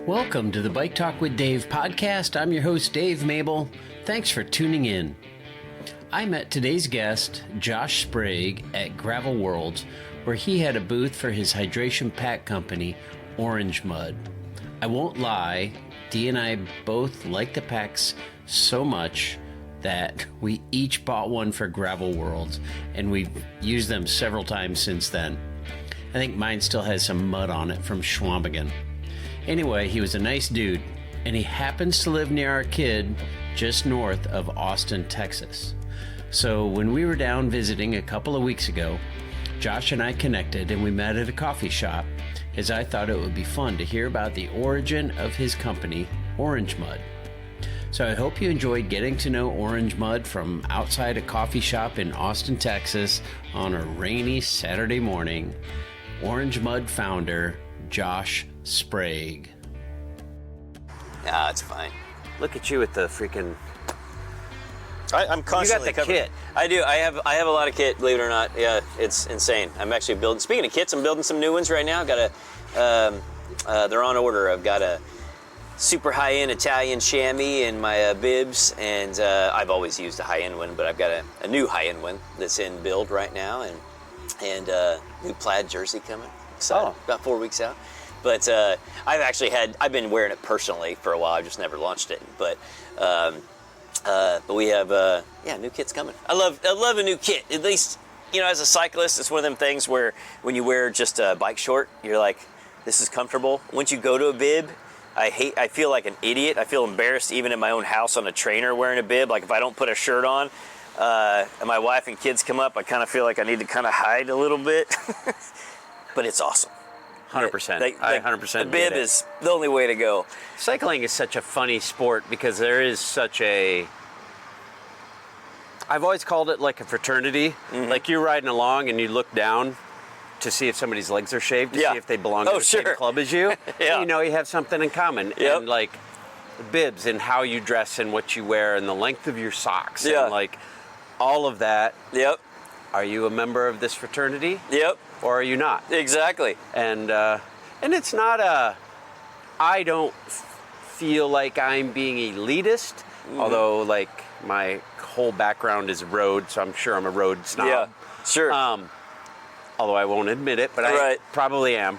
Welcome to the Bike Talk with Dave podcast. I'm your host, Dave Mabel. Thanks for tuning in. I met today's guest, Josh Sprague, at Gravel Worlds, where he had a booth for his hydration pack company, Orange Mud. I won't lie, Dee and I both like the packs so much that we each bought one for Gravel Worlds, and we've used them several times since then. I think mine still has some mud on it from Schwambigen. Anyway, he was a nice dude, and he happens to live near our kid just north of Austin, Texas. So when we were down visiting a couple of weeks ago, Josh and I connected and we met at a coffee shop, as I thought it would be fun to hear about the origin of his company, Orange Mud. So I hope you enjoyed getting to know Orange Mud from outside a coffee shop in Austin, Texas on a rainy Saturday morning. Orange Mud founder, Josh Sprague. Nah, it's fine. Look at you with the freaking... I'm constantly You got the covered. kit. I do. I have a lot of kit, believe it or not. Yeah, it's insane. I'm actually building. Speaking of kits, I'm building some new ones right now. I've got they're on order. I've got a super high-end Italian chamois in my bibs, and I've always used a high-end one, but I've got a new high-end one that's in build right now, and new plaid jersey coming. Excited. About 4 weeks out. But I've been wearing it personally for a while. I've just never launched it. But we have new kits coming. I love a new kit. At least, as a cyclist, it's one of them things where when you wear just a bike short, you're like, this is comfortable. Once you go to a bib, I feel like an idiot. I feel embarrassed even in my own house on a trainer wearing a bib. Like if I don't put a shirt on, and my wife and kids come up, I kind of feel like I need to kind of hide a little bit. But it's awesome. 100%. I 100% The bib is the only way to go. Cycling is such a funny sport because there is such a... I've always called it like a fraternity. Mm-hmm. Like you're riding along and you look down to see if somebody's legs are shaved, to see if they belong to the same club as you. Yeah. And you have something in common. Yep. And like bibs and how you dress and what you wear and the length of your socks Yeah. and like all of that. Yep. Are you a member of this fraternity? Yep. Or are you not? Exactly. And it's not I don't feel like I'm being elitist, although like my whole background is road, so I'm sure I'm a road snob. Yeah, sure. Although I won't admit it, but I probably am.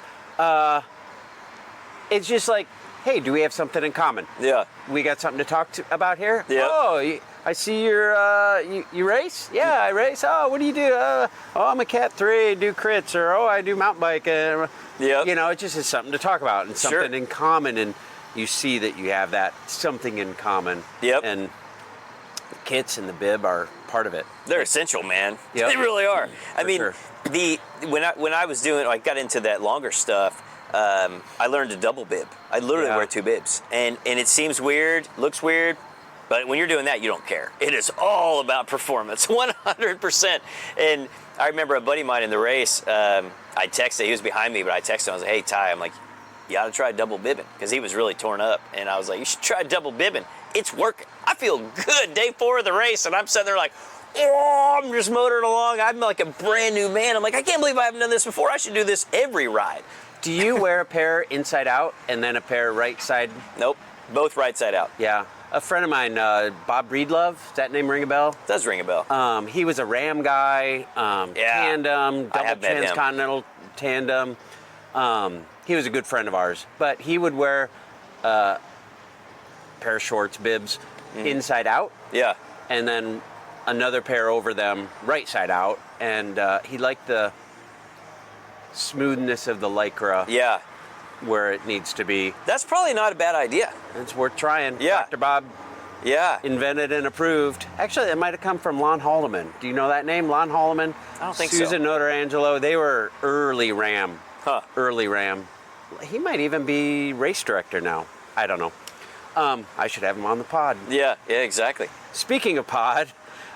It's just like, hey, do we have something in common? Yeah. We got something to talk about here? Yeah. Oh, I see you race? Yeah, I race. Oh, what do you do? I'm a Cat 3, I do crits, or I do mountain bike. Yep. It just is something to talk about and something in common, and you see that you have that something in common. Yep. And the kits and the bib are part of it. They're essential, man. Yep. They really are. Sure. When I was doing, I got into that longer stuff. I learned to double bib. I literally wear two bibs, and it seems weird, looks weird, but when you're doing that, you don't care. It is all about performance, 100%. And I remember a buddy of mine in the race. I texted. He was behind me, but I texted him. I was like, "Hey Ty, I'm like, you ought to try double bibbing," because he was really torn up, and I was like, "You should try double bibbing. It's working. I feel good." Day 4 of the race, and I'm sitting there like, oh, I'm just motoring along. I'm like a brand new man. I'm like, I can't believe I haven't done this before. I should do this every ride. Do you wear a pair inside out and then a pair right side? Nope, both right side out. Yeah. A friend of mine, Bob Breedlove, does that name ring a bell? Does ring a bell. He was a Ram guy, tandem, double transcontinental tandem. He was a good friend of ours, but he would wear a pair of shorts, bibs, inside out. Yeah. And then another pair over them, right side out. And he liked the smoothness of the Lycra. Yeah. Where it needs to be. That's probably not a bad idea. It's worth trying. Yeah. Dr. Bob invented and approved. Actually, it might have come from Lon Holloman. Do you know that name, Lon Holloman? I don't think so. Susan Notarangelo. They were early Ram. Early Ram. He might even be race director now. I don't know. I should have him on the pod. Yeah, exactly. Speaking of pod,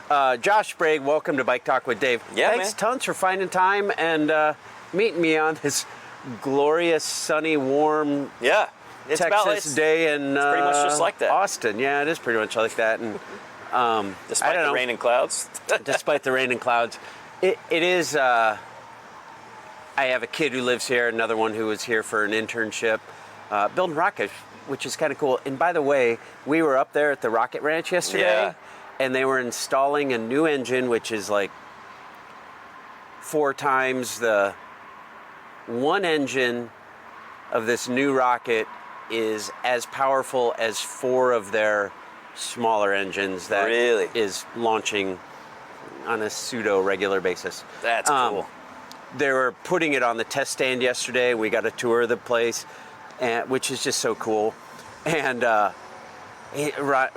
Josh Sprague, welcome to Bike Talk with Dave. Yeah, Thanks tons for finding time and meeting me on this glorious, sunny, warm Texas day in it's pretty much just like that. Austin. Yeah, it is pretty much like that. And despite the rain and clouds. Despite the rain and clouds, it is. I have a kid who lives here, another one who was here for an internship, building rockets, which is kind of cool. And by the way, we were up there at the Rocket Ranch yesterday, and they were installing a new engine, which is like 4 times the one engine of this new rocket is as powerful as 4 of their smaller engines that is launching on a pseudo regular basis. That's cool. They were putting it on the test stand yesterday. We got a tour of the place, which is just so cool. And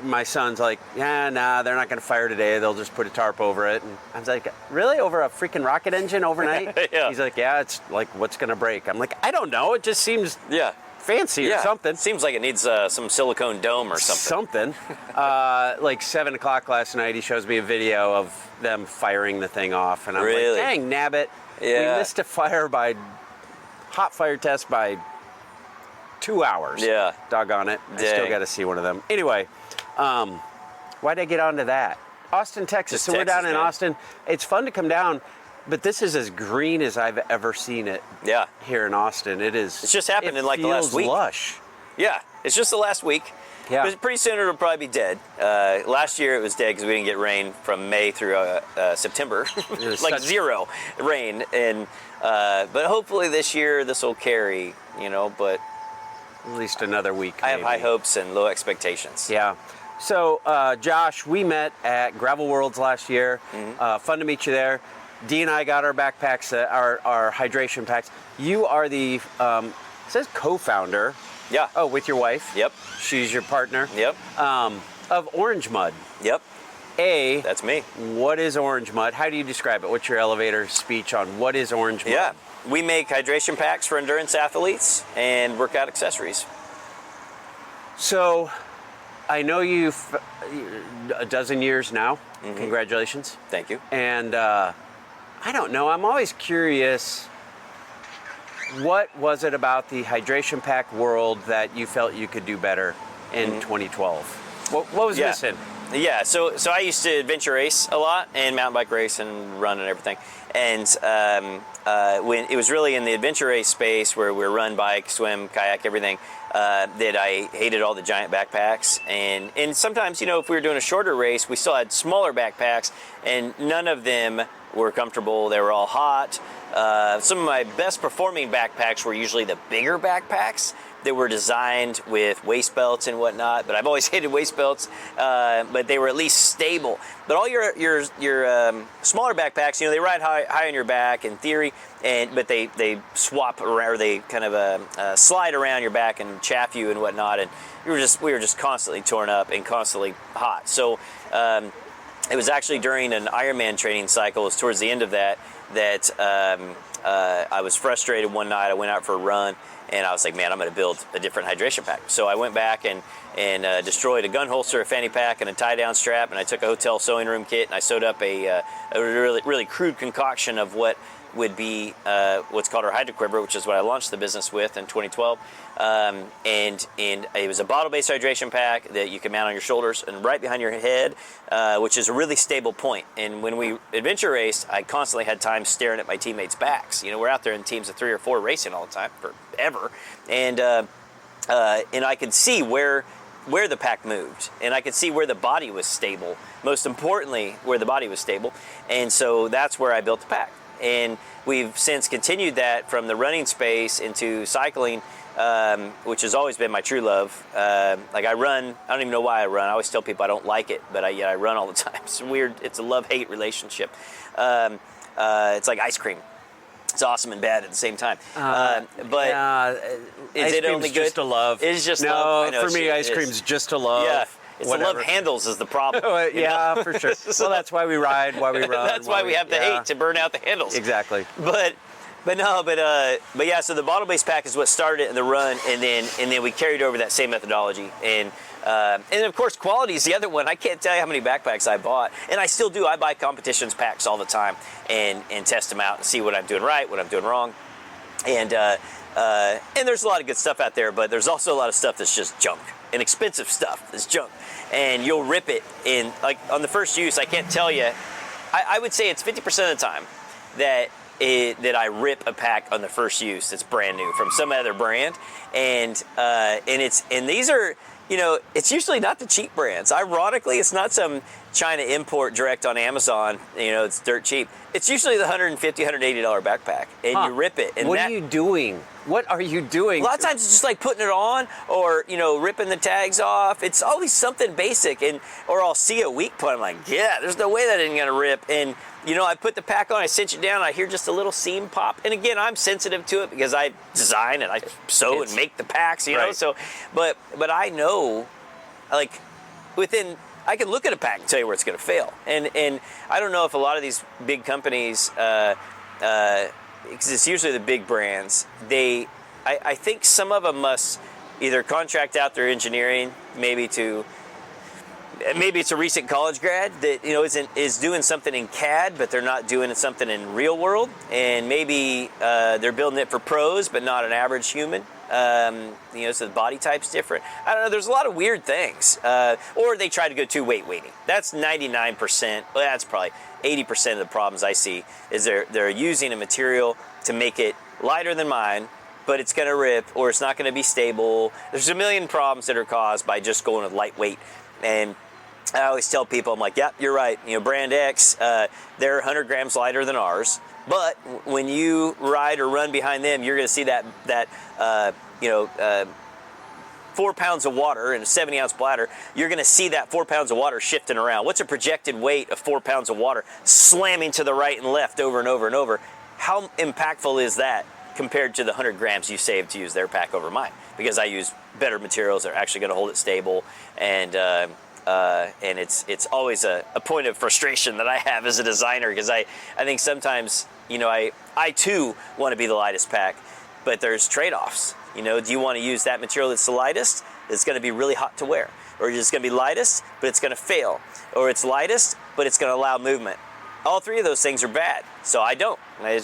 my son's like, they're not going to fire today. They'll just put a tarp over it. And I was like, really? Over a freaking rocket engine overnight? Yeah. He's like, yeah, it's like, what's going to break? I'm like, I don't know. It just seems fancy or something. Seems like it needs some silicone dome or something. Like 7 o'clock last night, he shows me a video of them firing the thing off. And I'm like, dang, nabbit. Yeah. We missed a hot fire test by 2 hours. Yeah. Doggone it. I still got to see one of them. Anyway, why'd I get onto that? Austin, Texas. So we're down in Austin. It's fun to come down, but this is as green as I've ever seen it. Yeah. Here in Austin, it is. It's just happened in like the last week. It feels lush. Yeah, it's just the last week. Yeah. But pretty soon it'll probably be dead. Last year it was dead because we didn't get rain from May through September. Like zero rain. And but hopefully this year this will carry, but at least another week. I have high hopes and low expectations. Yeah. So Josh, we met at Gravel Worlds last year. Fun to meet you there. Dee and I got our backpacks, our hydration packs. You are the it says co-founder. Yeah. Oh, with your wife. Yep. She's your partner. Yep. Of Orange Mud. Yep. That's me. What is Orange Mud? How do you describe it? What's your elevator speech on what is Orange Mud? Yeah. We make hydration packs for endurance athletes and workout accessories. So, I know you've a dozen years now. Congratulations. Thank you. And I don't know. I'm always curious. What was it about the hydration pack world that you felt you could do better in 2012? What was missing? Yeah, so I used to adventure race a lot and mountain bike race and run and everything. And when it was really in the adventure race space where we run, bike, swim, kayak, everything, that I hated all the giant backpacks. And sometimes, if we were doing a shorter race, we still had smaller backpacks and none of them were comfortable. They were all hot. Some of my best performing backpacks were usually the bigger backpacks. They were designed with waist belts and whatnot, but I've always hated waist belts. But they were at least stable. But all your smaller backpacks, they ride high on your back in theory, but they swap around, or they kind of slide around your back and chafe you and whatnot. And we were just constantly torn up and constantly hot. So it was actually during an Ironman training cycle. It was towards the end of that I was frustrated one night. I went out for a run. And I was like, man, I'm going to build a different hydration pack. So I went back and destroyed a gun holster, a fanny pack, and a tie-down strap. And I took a hotel sewing room kit and I sewed up a really, really crude concoction of what would be what's called our HydroQuiver, which is what I launched the business with in 2012. And it was a bottle-based hydration pack that you can mount on your shoulders and right behind your head, which is a really stable point. And when we adventure raced, I constantly had time staring at my teammates' backs. We're out there in teams of 3 or 4 racing all the time, forever. And I could see where the pack moved, and I could see where the body was stable. Most importantly, where the body was stable. And so that's where I built the pack. And we've since continued that from the running space into cycling, which has always been my true love. Like I run, I don't even know why I run. I always tell people I don't like it, but I run all the time. It's weird. It's a love-hate relationship. It's like ice cream. It's awesome and bad at the same time. But is it only good? Just a love. It's just no, love. No, for me, ice cream's just a love. Yeah. It's the love handles is the problem. Yeah, for sure. Well, that's why we ride, why we run. That's why we have the hate to burn out the handles. Exactly. But yeah. So the bottle-based pack is what started it in the run, and then we carried over that same methodology. And of course, quality is the other one. I can't tell you how many backpacks I bought, and I still do. I buy competitions packs all the time and test them out and see what I'm doing right, what I'm doing wrong, and there's a lot of good stuff out there, but there's also a lot of stuff that's just junk. And expensive stuff that's junk, and you'll rip it in. Like on the first use, I can't tell you. I would say it's 50% of the time that that I rip a pack on the first use that's brand new from some other brand, and these are, it's usually not the cheap brands. Ironically, it's not some China import direct on Amazon. It's dirt cheap. It's usually the $150, $180 backpack, and you rip it. And what are you doing? What are you doing? A lot of times it's just like putting it on, or ripping the tags off. It's always something basic, or I'll see a weak point. I'm like, yeah, there's no way that ain't gonna rip. And I put the pack on, I cinch it down, I hear just a little seam pop. And again, I'm sensitive to it because I design and I sew and make the packs, right. So, but I know, like, I can look at a pack and tell you where it's going to fail. And I don't know if a lot of these big companies, because it's usually the big brands, I think some of them must either contract out their engineering, maybe it's a recent college grad that is doing something in CAD, but they're not doing something in real world, and maybe they're building it for pros, but not an average human. So the body type's different. I don't know. There's a lot of weird things, or they try to go too weighty. That's 99%. Well, that's probably 80% of the problems I see is they're using a material to make it lighter than mine, but it's going to rip, or it's not going to be stable. There's a million problems that are caused by just going with lightweight. And I always tell people, I'm like, yeah, you're right. Brand X, they're 100 grams lighter than ours. But when you ride or run behind them, you're going to see that 4 pounds of water in a 70-ounce bladder. You're going to see that 4 pounds of water shifting around. What's a projected weight of 4 pounds of water slamming to the right and left over and over and over? How impactful is that compared to the 100 grams you saved to use their pack over mine? Because I use better materials that are actually going to hold it stable, and it's always a point of frustration that I have as a designer, because I think sometimes I too want to be the lightest pack, but there's trade-offs. Do you want to use that material that's the lightest, that's going to be really hot to wear, or it's going to be lightest but it's going to fail, or it's lightest but it's going to allow movement? All three of those things are bad, so I don't. I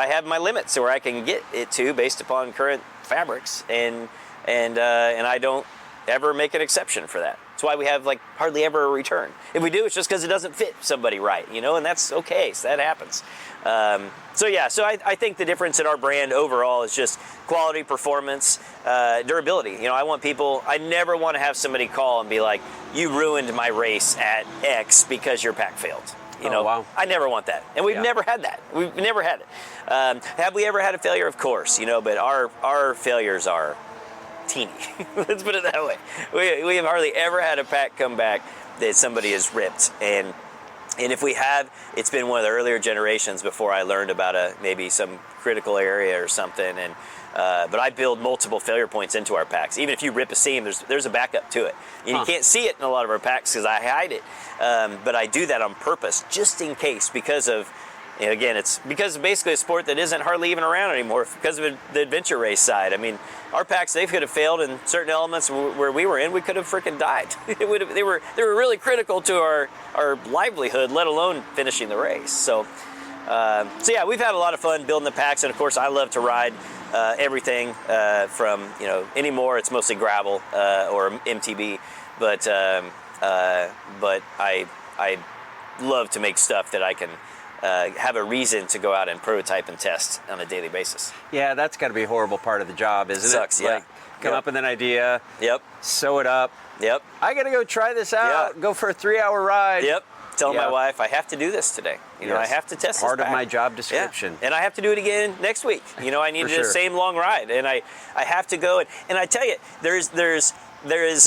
have my limits where I can get it to based upon current fabrics, and I don't ever make an exception for that. That's why we have hardly ever a return. If we do, it's just because it doesn't fit somebody right, and that's okay. So that happens. So I think the difference in our brand overall is just quality, performance, durability. I never want to have somebody call and be like, you ruined my race at X because your pack failed. Wow. I never want that. And we've never had that. We've never had it. Have we ever had a failure? Of course, but our failures are teeny. Let's put it that way. We have hardly ever had a pack come back that somebody has ripped, and if we have, it's been one of the earlier generations before I learned about maybe some critical area or something. And but I build multiple failure points into our packs. Even if you rip a seam, there's a backup to it. And you can't see it in a lot of our packs because I hide it. But I do that on purpose, just in case, because of. Again, it's because of basically a sport that isn't hardly even around anymore because of the adventure race side. I mean, our packs, they could have failed in certain elements where we were in. We could have freaking died. They were really critical to our livelihood, let alone finishing the race. So yeah, we've had a lot of fun building the packs, and of course, I love to ride everything from anymore. It's mostly gravel or MTB, but I love to make stuff that I can. Have a reason to go out and prototype and test on a daily basis. Yeah, that's got to be a horrible part of the job, isn't it? Sucks, yeah. Come up with an idea. Yep. Sew it up. Yep. I got to go try this out. Yeah. Go for a 3-hour ride. Yep. Tell my wife I have to do this today. I have to test part this of pack. my job description. Yeah. And I have to do it again next week. I need the same long ride, and I have to go. And I tell you, there is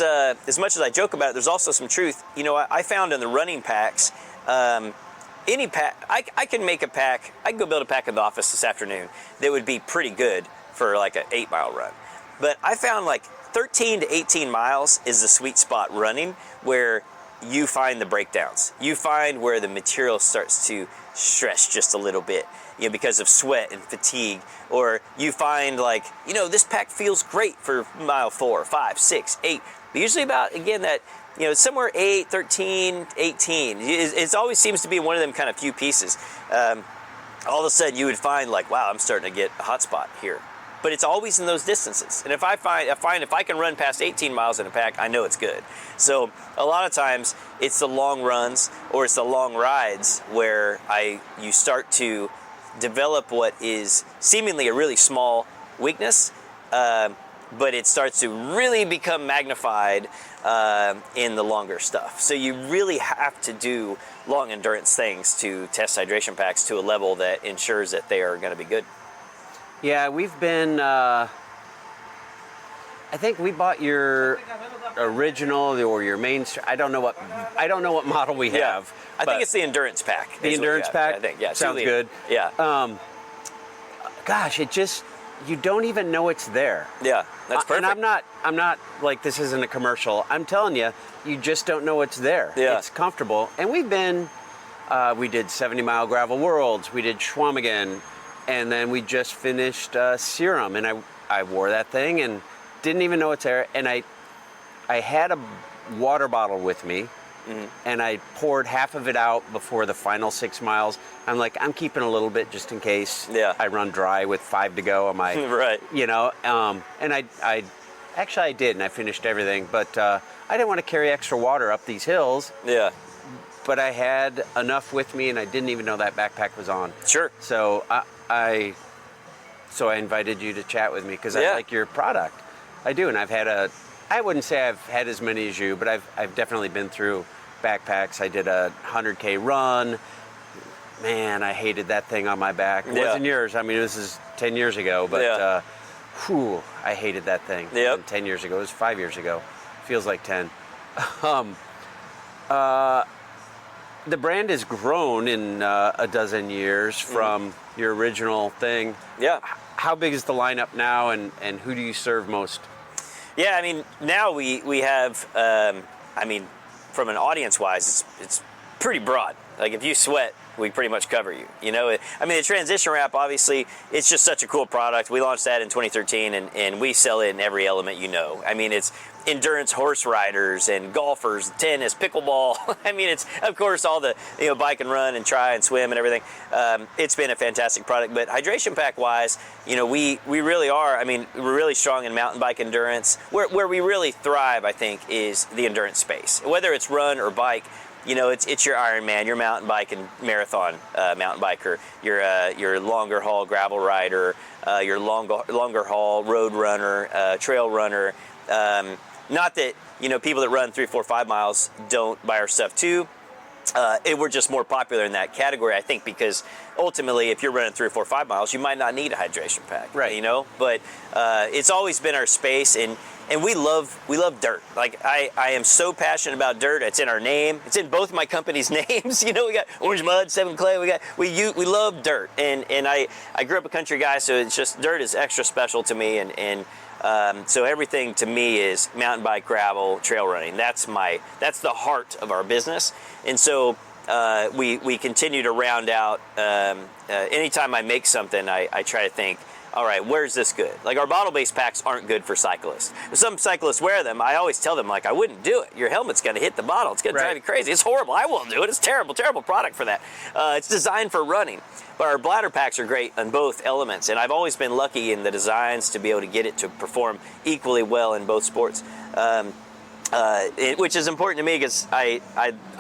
as much as I joke about it, there's also some truth. I found in the running packs. Any pack, I can make a pack. I can go build a pack in the office this afternoon that would be pretty good for like an 8-mile run. But I found 13 to 18 miles is the sweet spot running where you find the breakdowns. You find where the material starts to stretch just a little bit, because of sweat and fatigue. Or you find this pack feels great for mile 4, 5, 6, 8. But usually about, again, that somewhere 8, 13, 18. It always seems to be one of them kind of few pieces. All of a sudden you would find wow, I'm starting to get a hot spot here. But it's always in those distances. And if I find if I can run past 18 miles in a pack, I know it's good. So a lot of times it's the long runs or it's the long rides where you start to develop what is seemingly a really small weakness, but it starts to really become magnified in the longer stuff. So you really have to do long endurance things to test hydration packs to a level that ensures that they are going to be good. Yeah, we've been. I think we bought your original or your main. I don't know what model we have. I think it's the endurance pack. The endurance pack. I think. Yeah, sounds good. Yeah. Gosh, it just you don't even know it's there. Yeah, that's perfect. And I'm not like this isn't a commercial. I'm telling you, you just don't know it's there. Yeah. It's comfortable. And we've been, we did 70-mile gravel worlds. We did Schwamigan, and then we just finished Serum. And I wore that thing and didn't even know it's there. And I had a water bottle with me. Mm-hmm. And I poured half of it out before the final 6 miles. I'm like, I'm keeping a little bit just in case I run dry with 5 to go on my, right. You know, and I did, and I finished everything, but I didn't want to carry extra water up these hills. Yeah. But I had enough with me, and I didn't even know that backpack was on. Sure. So I invited you to chat with me because I like your product. I do, and I wouldn't say I've had as many as you, but I've definitely been through backpacks. I did a 100K run. Man, I hated that thing on my back. It wasn't yours. I mean, this is 10 years ago, but I hated that thing. Yep. 10 years ago. It was 5 years ago. Feels like 10. The brand has grown in a dozen years from your original thing. Yeah. How big is the lineup now, and who do you serve most? Yeah, I mean, now we have, I mean, from an audience-wise, it's pretty broad. Like, if you sweat, we pretty much cover you. You know, I mean, the transition wrap, obviously, it's just such a cool product. We launched that in 2013, and we sell it in every element you know. I mean, it's endurance horse riders and golfers, tennis, pickleball. I mean, it's, of course, all the, you know, bike and run and try and swim and everything. It's been a fantastic product. But hydration pack-wise, you know, we really are, I mean, we're really strong in mountain bike endurance. Where we really thrive, I think, is the endurance space. Whether it's run or bike, you know, it's your Ironman, your mountain bike and marathon mountain biker, your longer haul gravel rider, your longer haul road runner, trail runner. Not that, you know, people that run 3, 4, 5 miles don't buy our stuff too. We're just more popular in that category, I think, because ultimately, if you're running 3 or 4, 5 miles, you might not need a hydration pack, right? You know, but it's always been our space, and we love dirt. Like I am so passionate about dirt. It's in our name. It's in both my company's names. You know, we got Orange Mud, Seven Clay. We love dirt, and I grew up a country guy, so it's just dirt is extra special to me, and so everything to me is mountain bike, gravel, trail running. That's the heart of our business. And so we continue to round out. Anytime I make something, I try to think, all right, where's this good? Like, our bottle-based packs aren't good for cyclists. Some cyclists wear them. I always tell them, like, I wouldn't do it. Your helmet's going to hit the bottle. It's going to drive you crazy. It's horrible. I won't do it. It's terrible product for that. It's designed for running. But our bladder packs are great on both elements, and I've always been lucky in the designs to be able to get it to perform equally well in both sports. Which is important to me because I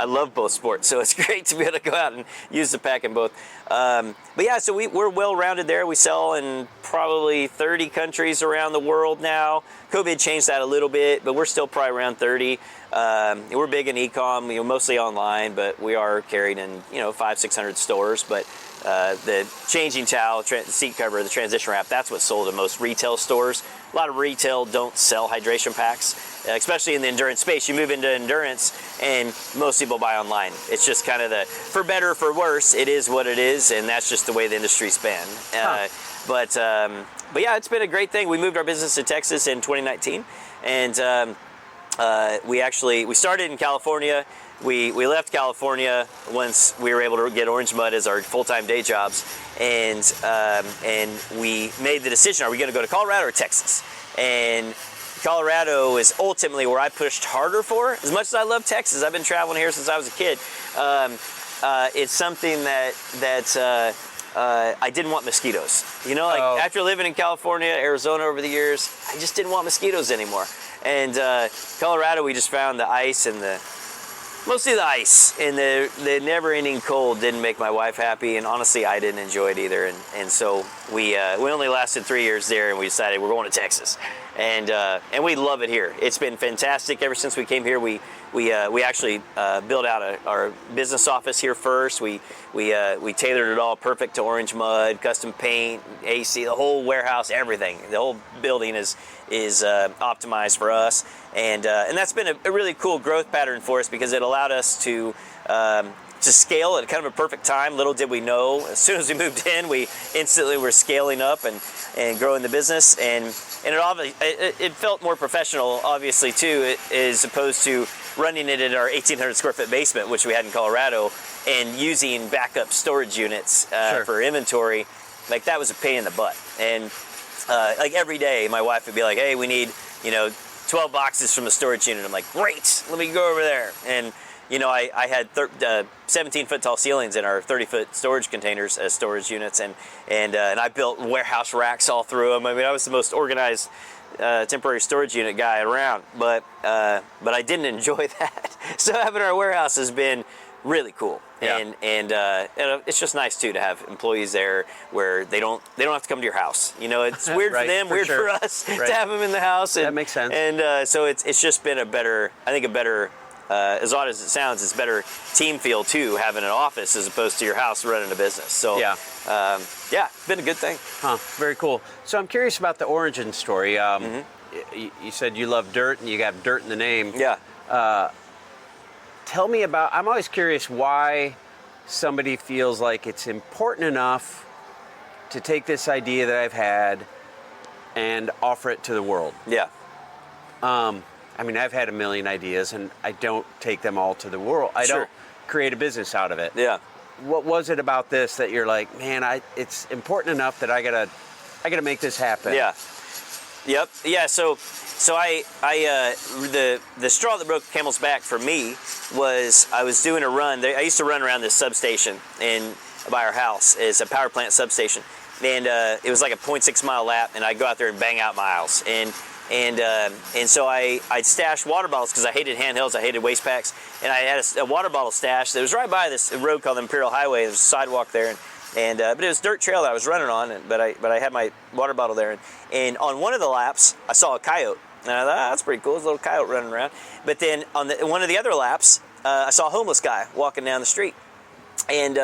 love both sports, so it's great to be able to go out and use the pack in both. But yeah, so we're well-rounded there. We sell in probably 30 countries around the world now. COVID changed that a little bit, but we're still probably around 30. We're big in e-com, you know, mostly online, but we are carried in, you know, 500-600 stores. But the changing towel, seat cover, the transition wrap, that's what's sold in most retail stores. A lot of retail don't sell hydration packs, especially in the endurance space. You move into endurance, and most people buy online. It's just kind of for better or for worse, it is what it is, and that's just the way the industry's been. But yeah, it's been a great thing. We moved our business to Texas in 2019, and we started in California. We left California once we were able to get Orange Mud as our full-time day jobs, and we made the decision: are we going to go to Colorado or Texas? And Colorado is ultimately where I pushed harder for. As much as I love Texas, I've been traveling here since I was a kid. It's something that I didn't want mosquitoes. You know, like after living in California, Arizona over the years, I just didn't want mosquitoes anymore. And Colorado, we just found the ice and the Mostly the ice, and the never-ending cold didn't make my wife happy, and honestly, I didn't enjoy it either. And so we only lasted 3 years there, and we decided we're going to Texas, and we love it here. It's been fantastic ever since we came here. We actually built out our business office here first. We tailored it all perfect to orange mud, custom paint, AC, the whole warehouse, everything. The whole building is optimized for us, and that's been a really cool growth pattern for us because it allowed us to scale at kind of a perfect time. Little did we know, as soon as we moved in, we instantly were scaling up and growing the business, and it felt more professional, obviously too, as opposed to running it in our 1,800 square foot basement, which we had in Colorado, and using backup storage units for inventory. Like, that was a pain in the butt. And like every day, my wife would be like, "Hey, we need 12 boxes from the storage unit." I'm like, "Great, let me go over there." And I had 17-foot tall ceilings in our 30-foot storage containers as storage units, and I built warehouse racks all through them. I mean, I was the most organized temporary storage unit guy around, but I didn't enjoy that. So having our warehouse has been really cool, and it's just nice too to have employees there where they don't have to come to your house. It's weird for them, weird for us to have them in the house. And, that makes sense. And so it's just been a better, as odd as it sounds, it's better team feel too, having an office as opposed to your house running a business. So it's been a good thing. Very cool. So I'm curious about the origin story. You said you love dirt and you got dirt in the name. Yeah. Tell me about, I'm always curious why somebody feels like it's important enough to take this idea that I've had and offer it to the world. Yeah. I mean, I've had a million ideas, and I don't take them all to the world. I don't create a business out of it. Yeah. What was it about this that you're like, man, it's important enough that I gotta make this happen? Yeah. Yep. Yeah. So the straw that broke the camel's back for me was I was doing a run. I used to run around this substation by our house. It's a power plant substation, and it was like a 0.6 mile lap, and I'd go out there and bang out miles. And so I'd stash water bottles because I hated handhelds, I hated waste packs, and I had a water bottle stash that was right by this road called the Imperial Highway. There was a sidewalk there, but it was a dirt trail that I was running on, but I had my water bottle there, and on one of the laps I saw a coyote, and I thought, that's pretty cool, there's a little coyote running around. But then on one of the other laps, I saw a homeless guy walking down the street, and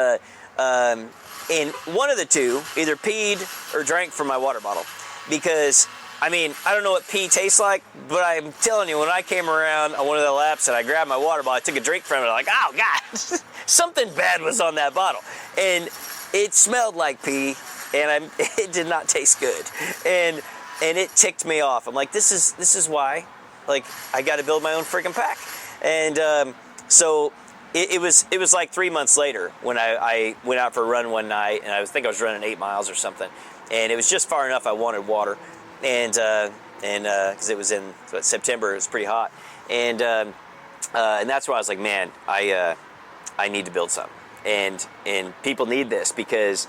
one of the two either peed or drank from my water bottle, because I don't know what pee tastes like, but I'm telling you, when I came around on one of the laps and I grabbed my water bottle, I took a drink from it, I'm like, oh God, something bad was on that bottle. And it smelled like pee, and it did not taste good. And it ticked me off. I'm like, this is why, like, I got to build my own freaking pack. And so it was like 3 months later when I went out for a run one night, and I think I was running 8 miles or something, and it was just far enough I wanted water. And because it was in September, it was pretty hot, and that's where I was like, man, I need to build something, and people need this because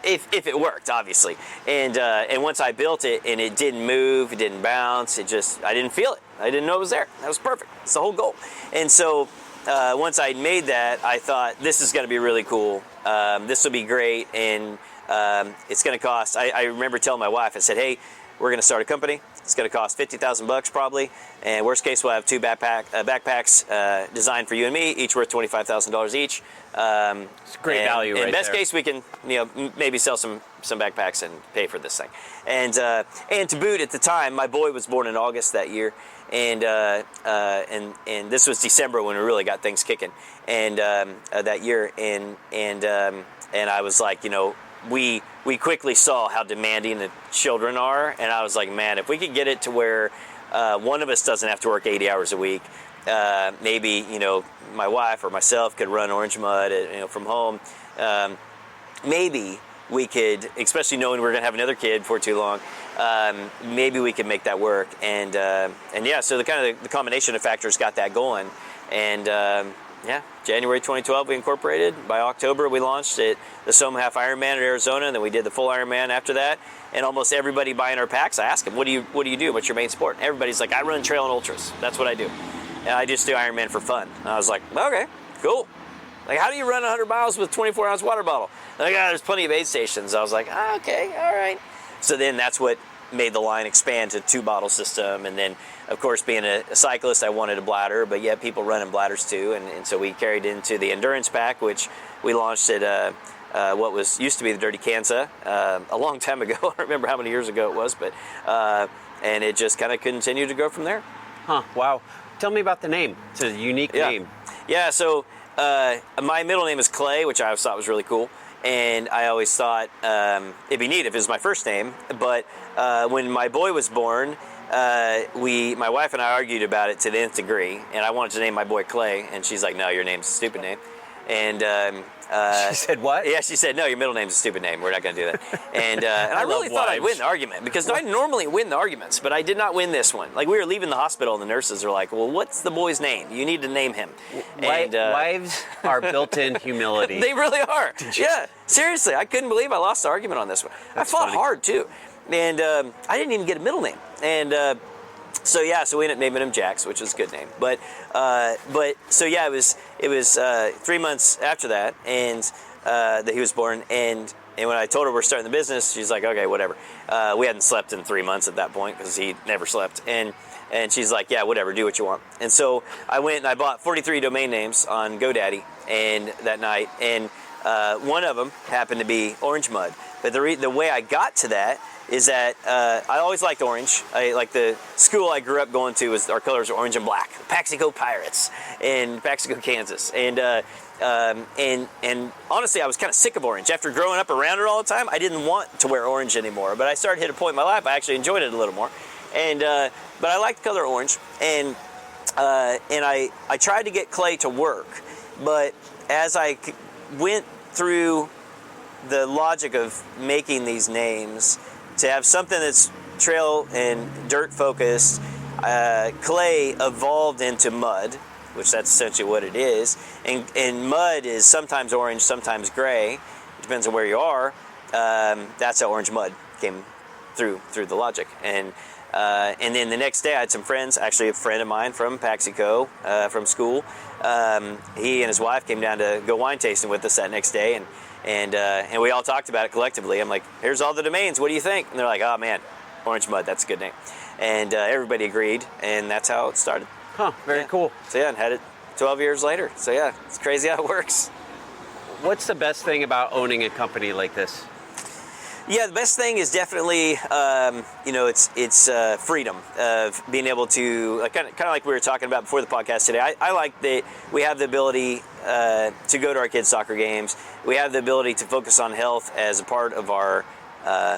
if it worked, obviously, and once I built it and it didn't move, it didn't bounce, I didn't feel it, I didn't know it was there. That was perfect. It's the whole goal. And so once I made that, I thought, this is going to be really cool. This will be great, and it's going to cost. I remember telling my wife, I said, hey, we're going to start a company. It's going to cost $50,000 probably, and worst case we'll have 2 backpacks designed for you and me, each worth $25,000 each. It's great value, right there. In best case, we can maybe sell some backpacks and pay for this thing. And to boot, at the time, my boy was born in August that year, and this was December when we really got things kicking, and that year, and I was like, we quickly saw how demanding the children are, and I was like, man, if we could get it to where one of us doesn't have to work 80 hours a week, maybe my wife or myself could run Orange Mud from home, maybe we could, especially knowing we're going to have another kid before too long, maybe we could make that work. And yeah, so the combination of factors got that going, and January 2012 we incorporated. By October we launched it, the Soma Half Ironman at Arizona, and then we did the full Ironman after that. And almost everybody buying our packs, I ask them, what do you do? What's your main sport? And everybody's like, I run trail and ultras. That's what I do. and I just do Ironman for fun. And I was like, okay, cool. Like, how do you run 100 miles with a 24-ounce water bottle? Like, there's plenty of aid stations. I was like, okay, all right. So then that's what made the line expand to 2-bottle system. And then, of course, being a cyclist, I wanted a bladder, but yeah, people running bladders too. And so we carried into the endurance pack, which we launched at what was used to be the Dirty Kansas a long time ago. I don't remember how many years ago it was, but and it just kind of continued to grow from there. Huh, wow. Tell me about the name. It's a unique name. Yeah, so my middle name is Clay, which I always thought was really cool. And I always thought it'd be neat if it was my first name. But when my boy was born, my wife and I argued about it to the nth degree. And I wanted to name my boy Clay. And she's like, no, your name's a stupid name. And she said what? Yeah, she said, no, your middle name's a stupid name. We're not going to do that. And I really thought I'd win the argument, because I normally win the arguments, but I did not win this one. Like, we were leaving the hospital, and the nurses were like, well, what's the boy's name? You need to name him. And wives are built-in humility. They really are. Yeah, seriously, I couldn't believe I lost the argument on this one. That's I fought funny. hard, too. And I didn't even get a middle name. And so we ended up naming him Jax, which is a good name. But it was 3 months after that, and that he was born. And when I told her we're starting the business, she's like, okay, whatever. We hadn't slept in 3 months at that point, because he never slept. And she's like, yeah, whatever, do what you want. And so I went and I bought 43 domain names on GoDaddy and that night, and one of them happened to be Orange Mud. But the way I got to that is that I always liked orange. The school I grew up going to, our colors were orange and black. Paxico Pirates in Paxico, Kansas. And honestly, I was kind of sick of orange. After growing up around it all the time, I didn't want to wear orange anymore. But I started to hit a point in my life, I actually enjoyed it a little more. And but I liked the color orange. And I tried to get Clay to work. But as I went through the logic of making these names, to have something that's trail and dirt focused, Clay evolved into mud, which that's essentially what it is. And mud is sometimes orange, sometimes gray. It depends on where you are. That's how Orange Mud came through the logic. And then the next day I had some friends, actually a friend of mine from Paxico, from school. He and his wife came down to go wine tasting with us that next day, and we all talked about it collectively. I'm like, here's all the domains, what do you think? And they're like, oh man, Orange Mud, that's a good name. And everybody agreed, and that's how it started. Huh, very cool. So and had it 12 years later. So it's crazy how it works. What's the best thing about owning a company like this? Yeah, the best thing is definitely, it's freedom of being able to, kind of like we were talking about before the podcast today. I like that we have the ability to go to our kids' soccer games. We have the ability to focus on health as a part of our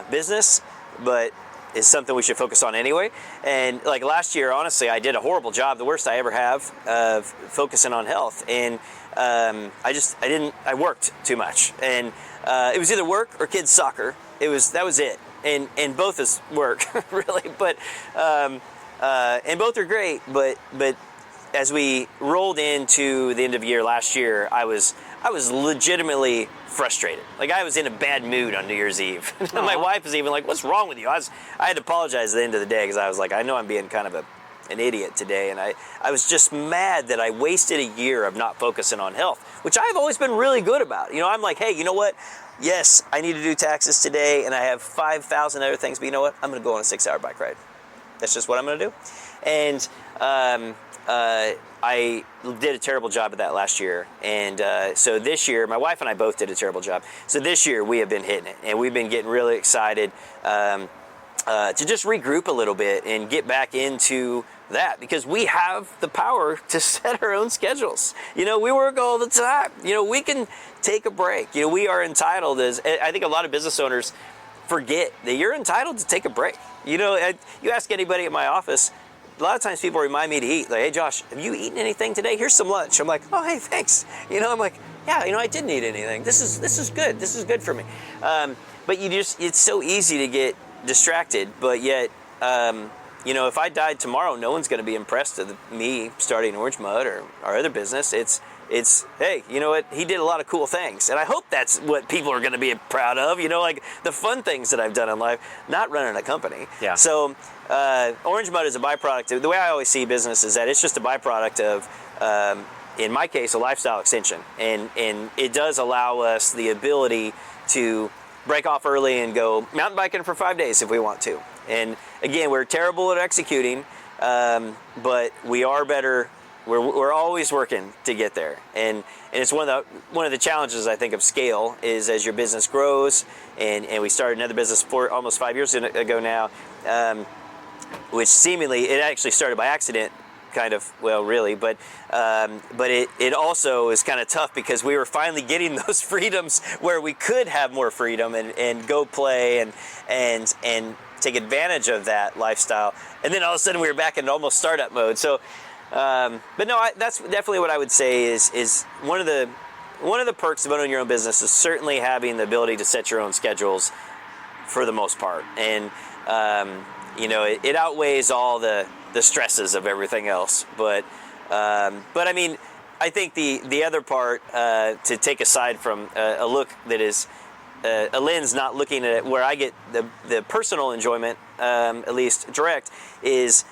business, but it's something we should focus on anyway. And like last year, honestly, I did a horrible job, the worst I ever have, of focusing on health. And I worked too much. And it was either work or kids' soccer. That was it. And both is work, really. But and both are great. But as we rolled into the end of the year last year, I was legitimately frustrated. Like, I was in a bad mood on New Year's Eve. My wife was even like, "What's wrong with you?" I had to apologize at the end of the day, because I was like, I know I'm being kind of an idiot today, and I was just mad that I wasted a year of not focusing on health, which I've always been really good about. I'm like, hey, you know what? Yes, I need to do taxes today, and I have 5,000 other things, but you know what? I'm going to go on a 6-hour bike ride. That's just what I'm going to do. And I did a terrible job of that last year. And so this year, my wife and I both did a terrible job. So this year, we have been hitting it, and we've been getting really excited to just regroup a little bit and get back into that, because we have the power to set our own schedules. We work all the time. We can take a break. We are entitled, I think a lot of business owners forget that you're entitled to take a break. You ask anybody at my office, a lot of times people remind me to eat. Like, hey, Josh, have you eaten anything today? Here's some lunch. I'm like, oh, hey, thanks. I'm like, yeah, I didn't eat anything. This is good. This is good for me. But it's so easy to get distracted. But yet, if I died tomorrow, no one's going to be impressed with me starting Orange Mud or our other business. It's It's, hey, you know what? He did a lot of cool things. And I hope that's what people are going to be proud of, like the fun things that I've done in life, not running a company. Yeah. So Orange Mud is a byproduct. The way I always see business is that it's just a byproduct of, in my case, a lifestyle extension. And it does allow us the ability to break off early and go mountain biking for 5 days if we want to. And again, we're terrible at executing, but we are better. We're always working to get there, and it's one of the challenges I think of scale is as your business grows, and we started another business almost 5 years ago now, which seemingly it actually started by accident, kind of, well, really, but it also is kind of tough because we were finally getting those freedoms where we could have more freedom and go play and take advantage of that lifestyle, and then all of a sudden we were back in almost startup mode. So. But no, that's definitely what I would say is one of the perks of owning your own business is certainly having the ability to set your own schedules for the most part, and it outweighs all the stresses of everything else. But I mean, I think the other part to take aside from a look that is a lens not looking at it where I get the personal enjoyment, at least direct, is.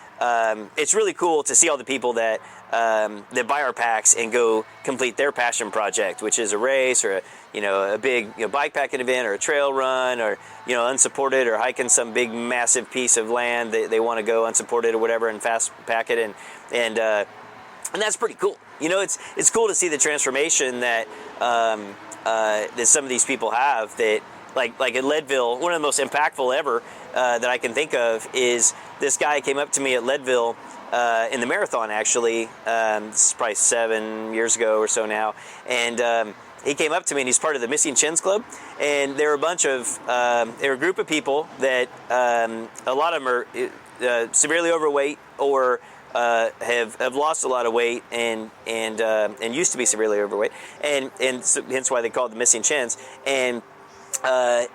It's really cool to see all the people that buy our packs and go complete their passion project, which is a race or a big bike packing event or a trail run or unsupported or hiking some big massive piece of land that they want to go unsupported or whatever and fast pack it and that's pretty cool. It's cool to see the transformation that that some of these people have that. Like at Leadville, one of the most impactful ever that I can think of is this guy came up to me at Leadville in the marathon, actually. This is probably 7 years ago or so now. And he came up to me, and he's part of the Missing Chins Club. And there were a group of people that a lot of them are severely overweight or have lost a lot of weight and used to be severely overweight. And so, hence why they call it the Missing Chins. And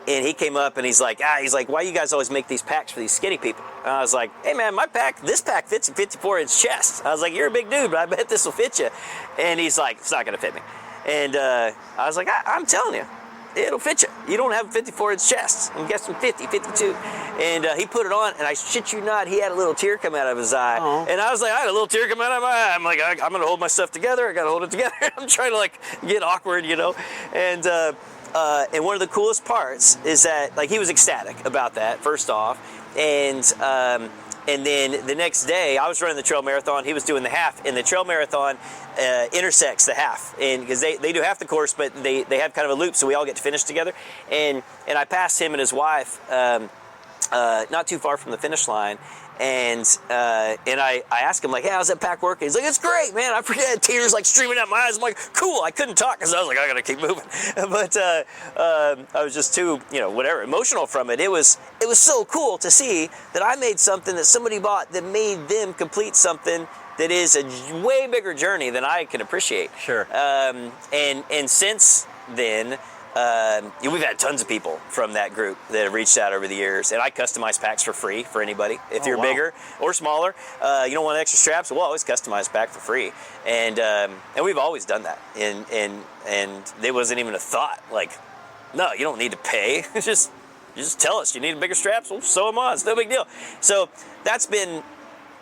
he came up and he's like, why you guys always make these packs for these skinny people? And I was like, hey man, this pack fits a 54-inch chest. I was like, you're a big dude, but I bet this will fit you. And he's like, it's not going to fit me. And I was like, I'm telling you, it'll fit you. You don't have a 54-inch chest. I'm guessing 50, 52. And he put it on, and I shit you not, he had a little tear come out of his eye. Aww. And I was like, I had a little tear come out of my eye. I'm like, I'm going to hold my stuff together. I got to hold it together. I'm trying to get awkward, And one of the coolest parts is that he was ecstatic about that, first off, and then the next day I was running the trail marathon, he was doing the half, and the trail marathon intersects the half, and because they do half the course, but they have kind of a loop, so we all get to finish together, and I passed him and his wife not too far from the finish line. And I asked him, hey, how's that pack working? He's like, it's great, man. I forget, tears streaming out my eyes. I'm like, cool. I couldn't talk because I was like, I got to keep moving. But I was just too, emotional from it. It was so cool to see that I made something that somebody bought that made them complete something that is a way bigger journey than I can appreciate. Sure. And since then, we've had tons of people from that group that have reached out over the years, and I customize packs for free for anybody. If you're bigger or smaller, you don't want extra straps, we'll always customize a pack for free. And we've always done that. And there wasn't even a thought. No, you don't need to pay. You just tell us you need bigger straps. We'll sew them on. It's no big deal. So that's been.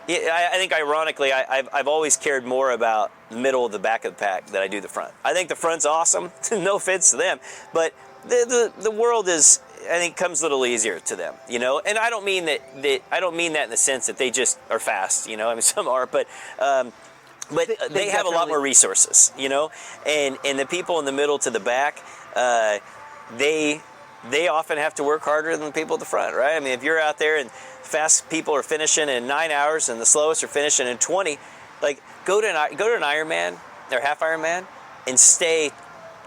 I think ironically, I've always cared more about the middle of the back of the pack than I do the front. I think the front's awesome, no offense to them, but the world is, I think, comes a little easier to them, And I don't mean that in the sense that they just are fast, I mean some are, but they have a lot more resources, And the people in the middle to the back, they often have to work harder than the people at the front, right? I mean, if you're out there and fast people are finishing in 9 hours and the slowest are finishing in 20, go to an Ironman or half Ironman and stay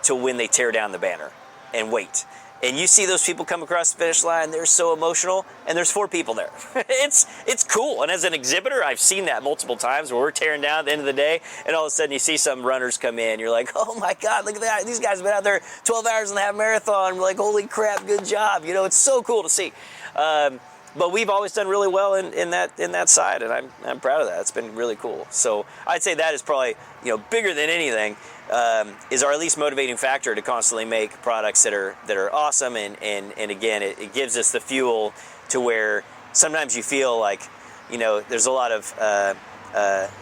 to when they tear down the banner and wait. And you see those people come across the finish line, they're so emotional, and there's 4 people there. It's cool. And as an exhibitor, I've seen that multiple times where we're tearing down at the end of the day, and all of a sudden you see some runners come in. You're like, oh my God, look at that. These guys have been out there 12 hours in the half marathon. We're like, holy crap, good job. It's so cool to see. But we've always done really well in that side, and I'm proud of that. It's been really cool. So I'd say that is probably bigger than anything. is our least motivating factor to constantly make products that are awesome. And again, it gives us the fuel to where sometimes you feel like, there's a lot of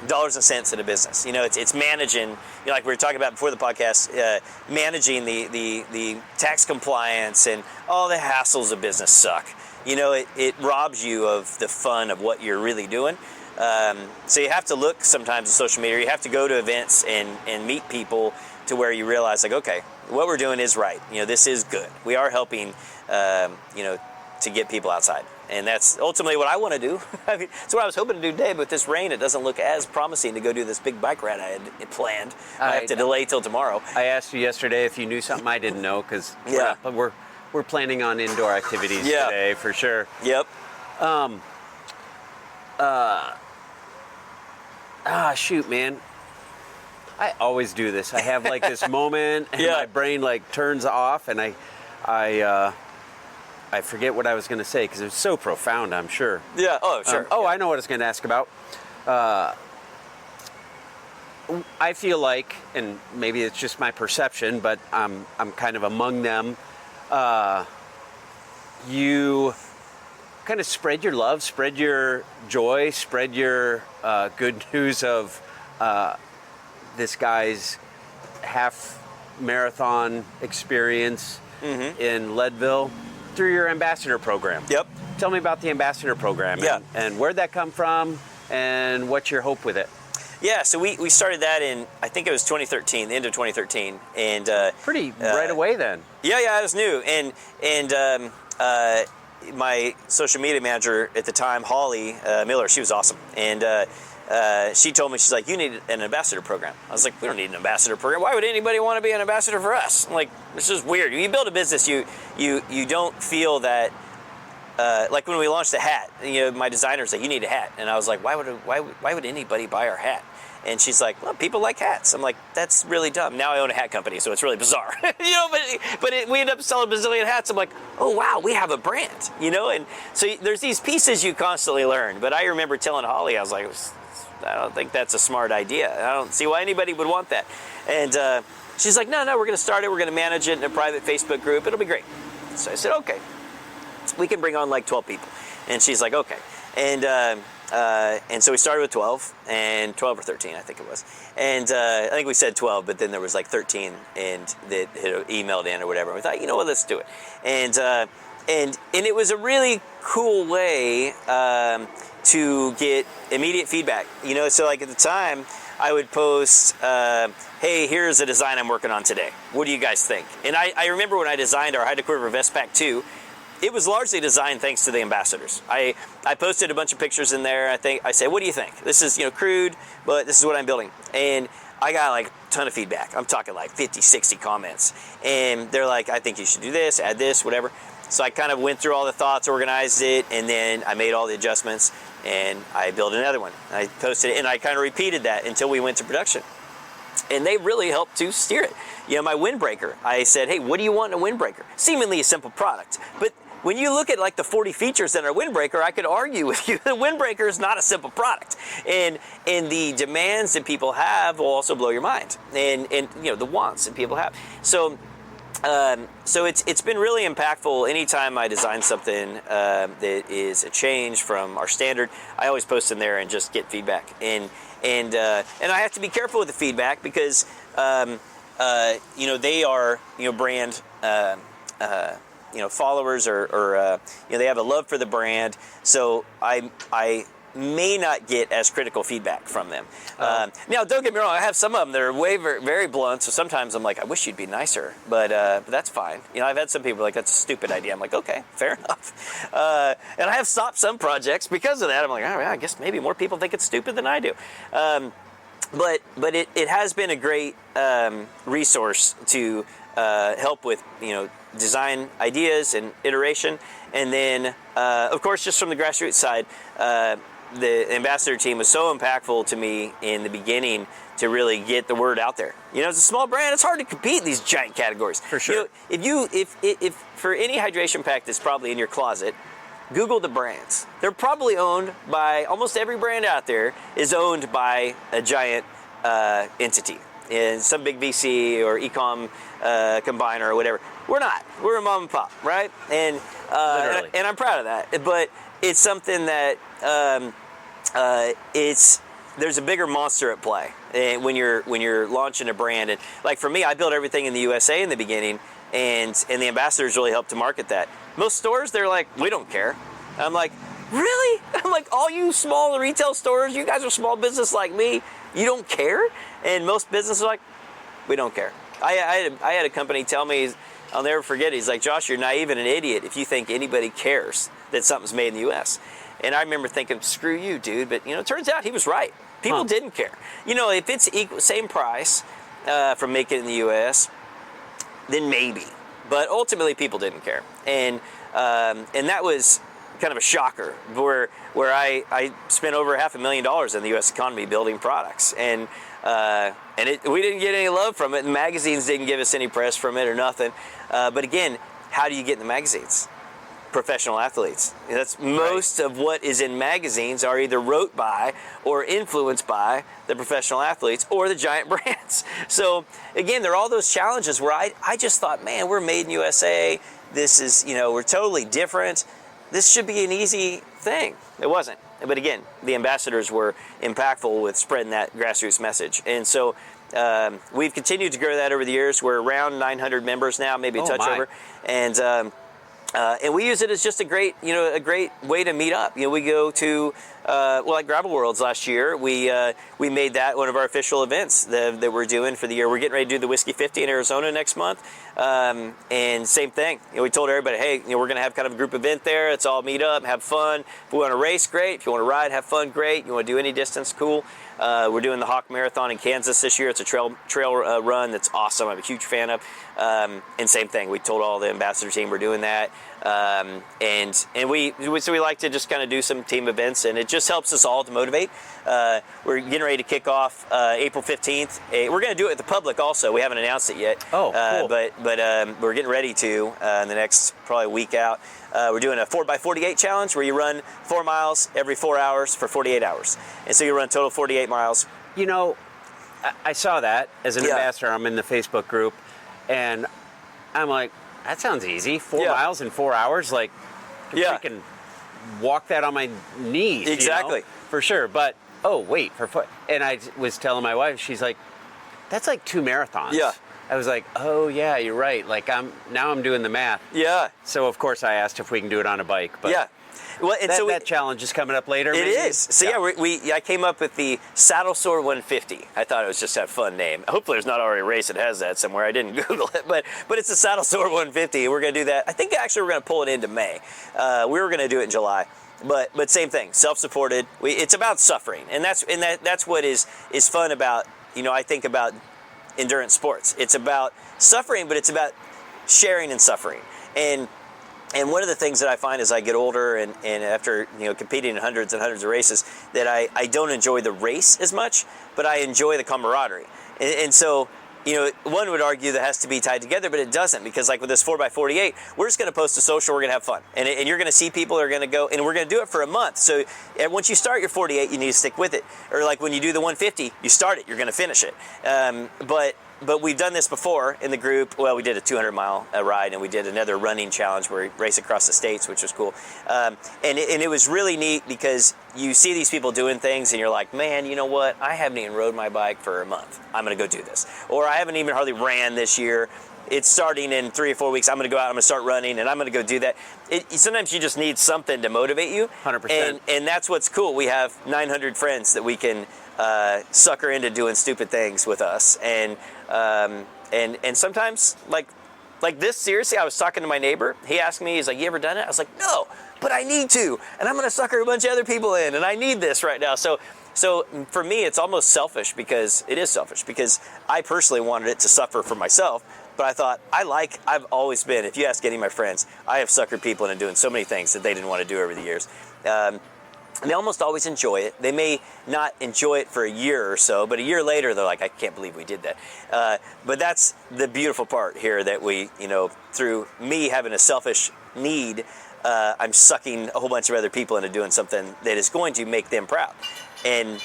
dollars and cents in a business. It's managing, like we were talking about before the podcast, managing the tax compliance and all the hassles of business suck. It robs you of the fun of what you're really doing. So you have to look sometimes at social media. You have to go to events and meet people to where you realize, like, okay, what we're doing is right. This is good. We are helping, to get people outside. And that's ultimately what I want to do. I mean, it's what I was hoping to do today, but with this rain, it doesn't look as promising to go do this big bike ride I had planned. I have to delay till tomorrow. I asked you yesterday if you knew something I didn't know, because we're planning on indoor activities today for sure. Yep. Shoot, man. I always do this. I have like this moment, and my brain like turns off, and I forget what I was going to say because it was so profound, I'm sure. Yeah. Oh, sure. I know what I was going to ask about. I feel like, and maybe it's just my perception, but I'm kind of among them. You kind of spread your love, spread your joy, spread your good news of this guy's half marathon experience in Leadville through your ambassador program. Yep. Tell me about the ambassador program and where'd that come from and what's your hope with it? Yeah, so we started that in, I think it was 2013, the end of 2013. And pretty right away then. Yeah, it was new. And my social media manager at the time, Holly Miller, she was awesome. And she told me, she's like, you need an ambassador program. I was like, we don't need an ambassador program. Why would anybody want to be an ambassador for us? I'm like, this is weird. When you build a business, you don't feel that, like when we launched the hat, my designer's like, you need a hat. And I was like, why would anybody buy our hat? And she's like, well, people like hats. I'm like, that's really dumb. Now I own a hat company, so it's really bizarre. We end up selling a bazillion hats. I'm like, oh, wow, we have a brand, And so there's these pieces you constantly learn. But I remember telling Holly, I was like, I don't think that's a smart idea. I don't see why anybody would want that. And she's like, no, we're going to start it. We're going to manage it in a private Facebook group. It'll be great. So I said, okay. We can bring on like 12 people. And she's like, okay. And so we started with 12 or 13, I think it was. And I think we said 12, but then there was like 13 and that had emailed in or whatever. And we thought, let's do it. And it was a really cool way to get immediate feedback. So like at the time, I would post, hey, here's a design I'm working on today. What do you guys think? And I remember when I designed our High to Quiver Vest Pack 2, it was largely designed thanks to the ambassadors. I posted a bunch of pictures in there. I said, what do you think? This is, crude, but this is what I'm building. And I got like a ton of feedback. I'm talking like 50, 60 comments. And they're like, I think you should do this, add this, whatever. So I kind of went through all the thoughts, organized it, and then I made all the adjustments, and I built another one. I posted it, and I kind of repeated that until we went to production. And they really helped to steer it. My windbreaker, I said, hey, what do you want in a windbreaker? Seemingly a simple product, but when you look at like the 40 features in our windbreaker, I could argue with you the windbreaker is not a simple product, and the demands that people have will also blow your mind, and the wants that people have. So it's been really impactful. Anytime I design something that is a change from our standard, I always post in there and just get feedback, and I have to be careful with the feedback because they are brand. Followers or they have a love for the brand. So I may not get as critical feedback from them. Now, don't get me wrong. I have some of them that are very, very blunt. So sometimes I'm like, I wish you'd be nicer, but that's fine. I've had some people like, that's a stupid idea. I'm like, okay, fair enough. And I have stopped some projects because of that. I'm like, all right, I guess maybe more people think it's stupid than I do. But it has been a great resource to help with design ideas and iteration, and then of course just from the grassroots side, the ambassador team was so impactful to me in the beginning to really get the word out there. It's a small brand, it's hard to compete in these giant categories. For sure. If for any hydration pack that's probably in your closet, Google the brands. They're probably owned by almost every brand out there is owned by a giant entity. in some big VC or e-com combiner or whatever. We're not. We're a mom and pop, right? And I'm proud of that. But it's something that there's a bigger monster at play when you're launching a brand. And like for me, I built everything in the USA in the beginning, and the ambassadors really helped to market that. Most stores, they're like, we don't care. I'm like, really? I'm like, all you small retail stores, you guys are small business like me, you don't care? And most businesses are like, we don't care. I had a company tell me, I'll never forget it, he's like, Josh, you're naive and an idiot if you think anybody cares that something's made in the U.S. And I remember thinking, screw you, dude. But, it turns out he was right. People didn't care. If it's same price from making it in the U.S., then maybe. But ultimately, people didn't care. And that was kind of a shocker, where I spent over $500,000 in the U.S. economy building products, and we didn't get any love from it, and magazines didn't give us any press from it or nothing. But again, how do you get in the magazines? Professional athletes. That's most of what is in magazines are either wrote by or influenced by the professional athletes or the giant brands. So again, there are all those challenges where I just thought, man, we're made in USA. This is, we're totally different. This should be an easy thing. It wasn't. But again, the ambassadors were impactful with spreading that grassroots message. And so we've continued to grow that over the years. We're around 900 members now, maybe a touch over. And we use it as just a great way to meet up. We go to, like Gravel Worlds last year. We made that one of our official events that we're doing for the year. We're getting ready to do the Whiskey 50 in Arizona next month. And same thing. We told everybody, hey, we're going to have kind of a group event there. Let's all meet up, have fun. If we want to race, great. If you want to ride, have fun, great. You want to do any distance, cool. We're doing the Hawk Marathon in Kansas this year. It's a trail run that's awesome. I'm a huge fan of. And same thing. We told all the ambassador team we're doing that. And we like to just kind of do some team events, and it just helps us all to motivate. We're getting ready to kick off April 15th. We're going to do it at the public also. We haven't announced it yet. Oh, cool. But we're getting ready to in the next probably week out. We're doing a 4x48 challenge where you run 4 miles every 4 hours for 48 hours. And so you run total 48 miles. I saw that as an ambassador. I'm in the Facebook group, and I'm like, that sounds easy. 4 miles in 4 hours? Like, I can walk that on my knees. Exactly. For sure. But, and I was telling my wife, she's like, that's like 2 marathons. Yeah. I was like, oh yeah, you're right. Like I'm doing the math. Yeah. So of course I asked if we can do it on a bike. But yeah. Well, and that challenge is coming up later. It is. So I came up with the Saddle Sore 150. I thought it was just a fun name. Hopefully there's not already a race that has that somewhere. I didn't Google it, but it's the Saddle Sore 150. We're going to do that. I think actually we're going to pull it into May. We were going to do it in July. But same thing, self-supported. It's about suffering, and that's what is fun about. I think about endurance sports. It's about suffering, but it's about sharing and suffering. And one of the things that I find as I get older and after competing in hundreds and hundreds of races, that I don't enjoy the race as much, but I enjoy the camaraderie. And so one would argue that has to be tied together, but it doesn't, because like with this 4x48, we're just going to post a social, we're going to have fun. And you're going to see people that are going to go, and we're going to do it for a month. So once you start your 48, you need to stick with it. Or like when you do the 150, you start it, you're going to finish it. But we've done this before in the group. Well, we did a 200-mile ride, and we did another running challenge where we race across the states, which was cool. And it was really neat because you see these people doing things, and you're like, man, you know what? I haven't even rode my bike for a month. I'm going to go do this. Or I haven't even hardly ran this year. It's starting in 3 or 4 weeks. I'm going to go out, I'm going to start running, and I'm going to go do that. Sometimes you just need something to motivate you. 100%. And that's what's cool. We have 900 friends that we can sucker into doing stupid things with us. And sometimes, like this, seriously, I was talking to my neighbor. He asked me, he's like, you ever done it? I was like, no, but I need to. And I'm going to sucker a bunch of other people in, and I need this right now. So for me, it's almost selfish, because it is selfish, because I personally wanted it to suffer for myself. But I thought, I've always been, if you ask any of my friends, I have suckered people into doing so many things that they didn't want to do over the years. And they almost always enjoy it. They may not enjoy it for a year or so, but a year later, they're like, I can't believe we did that. But that's the beautiful part here, that we, through me having a selfish need, I'm sucking a whole bunch of other people into doing something that is going to make them proud. And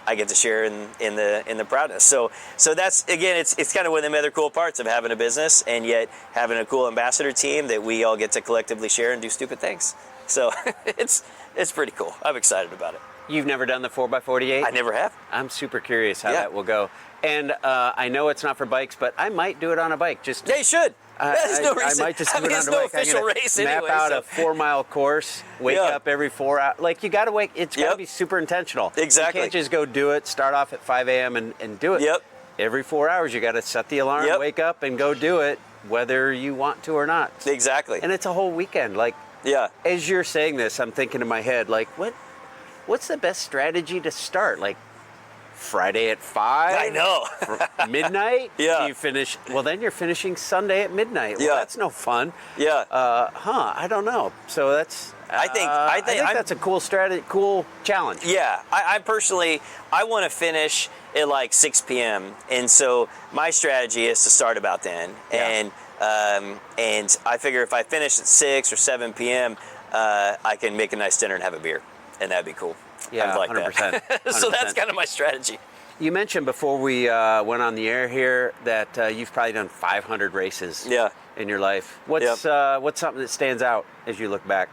I get to share in the proudness. So that's, again, it's kind of one of the other cool parts of having a business and yet having a cool ambassador team that we all get to collectively share and do stupid things. So it's pretty cool. I'm excited about it. You've never done the 4x48? I never have. I'm super curious how that will go. And I know it's not for bikes, but I might do it on a bike. Just Yeah, you should. There's no reason. I might just do it on it's a no bike. official race map anyway. out So. a 4-mile course, wake up every 4 hours. Like, you got to wake. It's got to be super intentional. Exactly. You can't just go do it, start off at 5 a.m. and do it. Yep. Every 4 hours, you got to set the alarm, wake up, and go do it, whether you want to or not. Exactly. And it's a whole weekend. Like, as you're saying this, I'm thinking in my head, like, what's the best strategy to start? Like, Friday at 5? I know. Midnight? Yeah. Do you finish? Well, then you're finishing Sunday at midnight. Well, that's no fun. Yeah. I don't know. So that's. I think that's a cool strategy, cool challenge. Yeah. I personally, I want to finish at like 6 p.m. And so my strategy is to start about then. Yeah. And I figure if I finish at 6 or 7 p.m., I can make a nice dinner and have a beer, and that'd be cool. Yeah, I would like 100%, that. 100%. So that's kind of my strategy. You mentioned before we went on the air here that you've probably done 500 races in your life. What's something that stands out as you look back?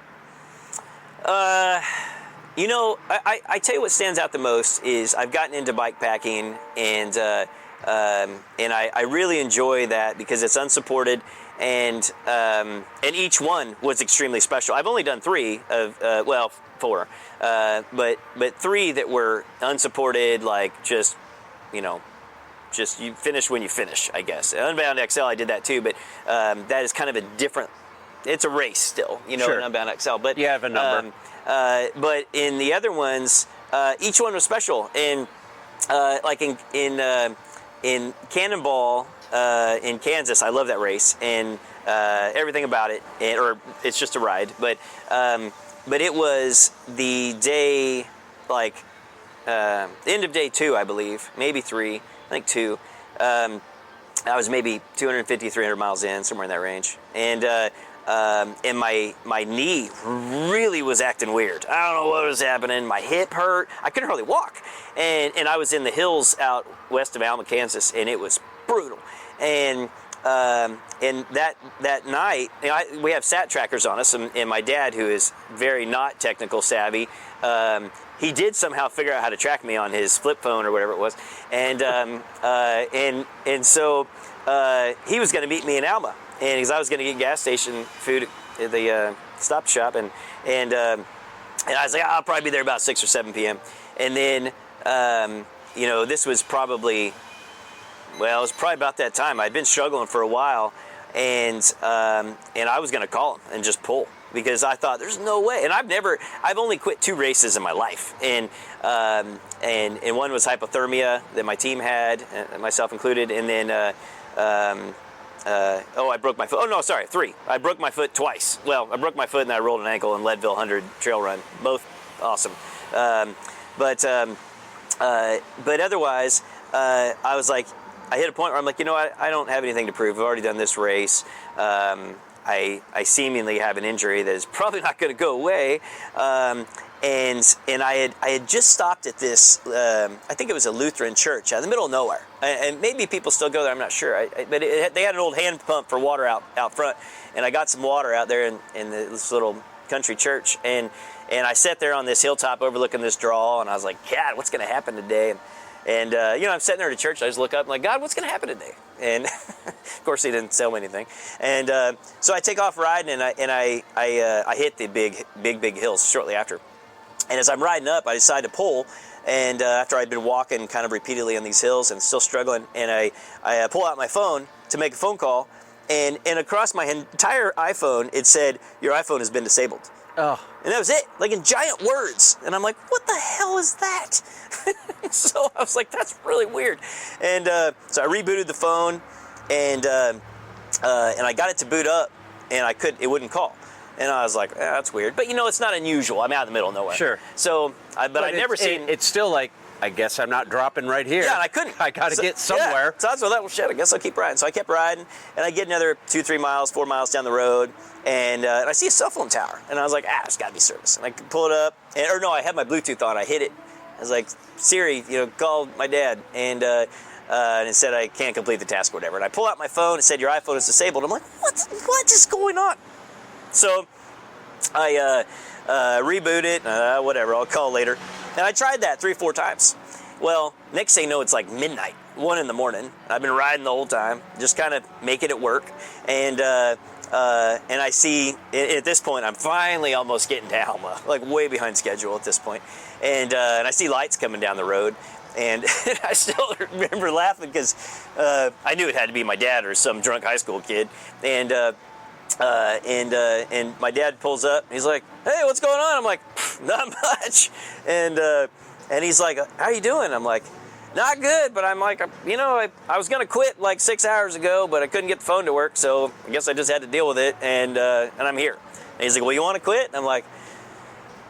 You know, I tell you what stands out the most is I've gotten into bike packing, and I really enjoy that because it's unsupported, and each one was extremely special. I've only done 3 of 4, but 3 that were unsupported, like just you finish when you finish, I guess. Unbound XL, I did that too, but that is kind of a different. It's a race still, an Unbound XL. But you have a number. But in the other ones, each one was special, and like in Cannonball in Kansas, I love that race and everything about it, or it's just a ride, but it was the day, like end of day 2, I believe, maybe 3, I think 2. I was maybe 250, 300 miles in, somewhere in that range, and my knee really was acting weird. I don't know what was happening. My hip hurt. I couldn't hardly walk, and I was in the hills out west of Alma, Kansas, and it was brutal. And that night, we have sat trackers on us, and my dad, who is very not technical savvy, he did somehow figure out how to track me on his flip phone or whatever it was, and so he was going to meet me in Alma, and because I was going to get gas station food at the stop shop, and I was like, I'll probably be there about 6 or 7 p.m. And then this was probably. Well, it was probably about that time. I'd been struggling for a while, and I was going to call him and just pull because I thought there's no way. And I've only quit 2 races in my life, and one was hypothermia that my team had, myself included, and then I broke my foot. Oh no, sorry, 3. I broke my foot twice. Well, I broke my foot and I rolled an ankle in Leadville 100 trail run. Both awesome, but otherwise, I was like. I hit a point where I'm like, I don't have anything to prove. I've already done this race. I seemingly have an injury that is probably not going to go away. And I had just stopped at this. I think it was a Lutheran church out in the middle of nowhere. And maybe people still go there. I'm not sure. But they had an old hand pump for water out front, and I got some water out there in this little country church. And I sat there on this hilltop overlooking this draw, and I was like, God, what's going to happen today? And I'm sitting there at church. I just look up and like, God, what's going to happen today? And of course, he didn't tell me anything. And so I take off riding, and I hit the big hills shortly after. And as I'm riding up, I decide to pull. And after I'd been walking kind of repeatedly on these hills and still struggling, and I pull out my phone to make a phone call, and across my entire iPhone, it said, "Your iPhone has been disabled." Oh. And that was it, like in giant words. And I'm like, what the hell is that? So I was like, that's really weird. And so I rebooted the phone, and I got it to boot up, and it wouldn't call. And I was like, that's weird. But it's not unusual. I'm out in the middle of nowhere. Sure. So, but I'd never seen. It's still like, I guess I'm not dropping right here. Yeah, and I couldn't. I got to get somewhere. Yeah. So I was like, well, shit, I guess I'll keep riding. So I kept riding, and I get another 2, 3 miles, 4 miles down the road, and I see a cell phone tower. And I was like, it's got to be service. And I pull it up. I had my Bluetooth on. I hit it, I was like, Siri, call my dad, and it said I can't complete the task or whatever. And I pull out my phone, it said your iPhone is disabled. I'm like, what is going on? So I reboot it, whatever, I'll call later. And I tried that 3-4 times. Well, next thing you know, it's like midnight, 1 in the morning. I've been riding the whole time, just kind of making it work. And I see, at this point, I'm finally almost getting to Alma, like way behind schedule at this point. And I see lights coming down the road. And I still remember laughing because I knew it had to be my dad or some drunk high school kid. And my dad pulls up. He's like, "Hey, what's going on?" I'm like, "Not much." And he's like, "How you doing?" I'm like, "Not good," but I'm like, I was gonna quit like 6 hours ago, but I couldn't get the phone to work, so I guess I just had to deal with it, and I'm here. And he's like, "Well, you want to quit?" And I'm like,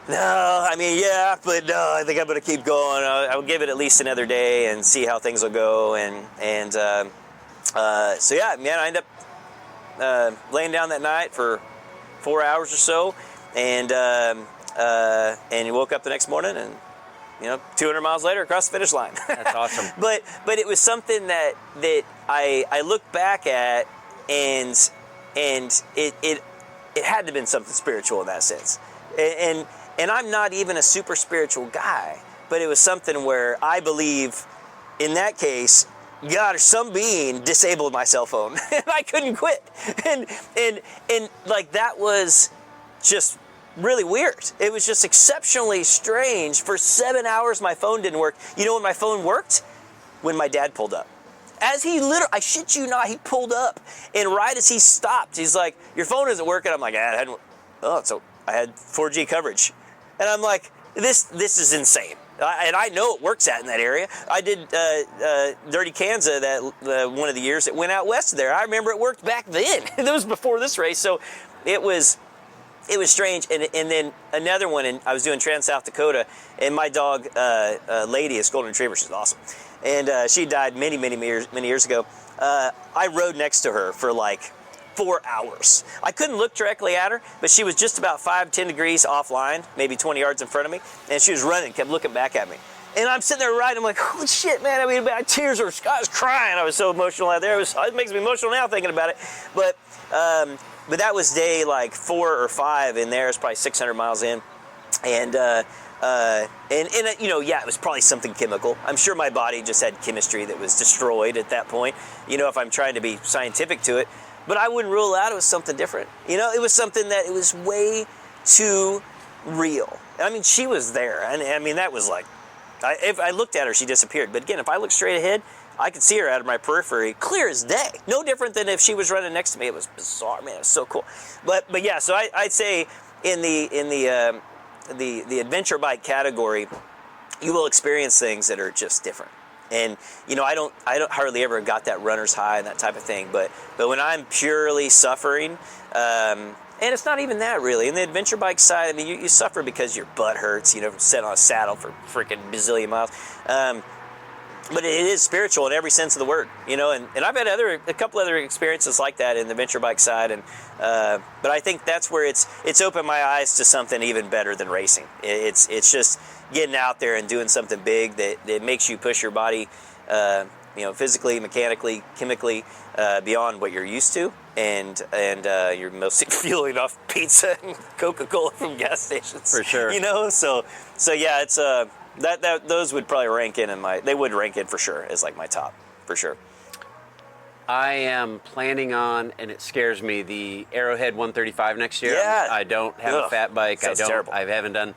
"No, I mean, yeah, but no, I think I'm gonna keep going. I'll give it at least another day and see how things will go." So yeah, man, I end up laying down that night for 4 hours or so, and woke up the next morning and 200 miles later across the finish line. That's awesome. But it was something that I look back at, and it had to have been something spiritual in that sense. And I'm not even a super spiritual guy, but it was something where I believe in that case, God or some being disabled my cell phone and I couldn't quit. And like that was just really weird. It was just exceptionally strange. For 7 hours my phone didn't work. You know when my phone worked? When my dad pulled up. As he literally, I shit you not, he pulled up, and right as he stopped, he's like, "Your phone isn't working." I'm like, so I had 4G coverage. And I'm like, this is insane. And I know it works out in that area. I did Dirty Kansas one of the years that went out west of there. I remember it worked back then. That was before this race, so it was strange. And then another one, and I was doing Trans-South Dakota, and my dog, Lady, is golden retriever. She's awesome. And she died many years ago. I rode next to her for like 4 hours. I couldn't look directly at her, but she was just about 5-10 degrees offline, maybe 20 yards in front of me, and she was running, kept looking back at me. And I'm sitting there riding, I'm like, holy shit, man, I mean, my tears were, I was crying, I was so emotional out there. It makes me emotional now thinking about it. But that was day like 4 or 5 in there. It's probably 600 miles in. And it was probably something chemical. I'm sure my body just had chemistry that was destroyed at that point, if I'm trying to be scientific to it. But I wouldn't rule out it was something different. It was something that it was way too real. I mean, she was there. And I mean, that was like, if I looked at her, she disappeared. But again, if I looked straight ahead, I could see her out of my periphery, clear as day. No different than if she was running next to me. It was bizarre, man. It was so cool. But yeah, so I'd say in the adventure bike category, you will experience things that are just different. And I don't hardly ever got that runner's high and that type of thing. But when I'm purely suffering, and it's not even that really. In the adventure bike side, I mean, you suffer because your butt hurts. Set on a saddle for freaking bazillion miles. But it is spiritual in every sense of the word. And I've had a couple other experiences like that in the adventure bike side. And but I think that's where it's opened my eyes to something even better than racing. It's just getting out there and doing something big that makes you push your body, physically, mechanically, chemically, beyond what you're used to, and you're mostly fueling off pizza and Coca-Cola from gas stations. For sure. So yeah, it's that those would probably rank in they would rank in for sure as like my top, for sure. I am planning on, and it scares me, the Arrowhead 135 next year. Yeah. I don't have a fat bike. Sounds terrible. I haven't done.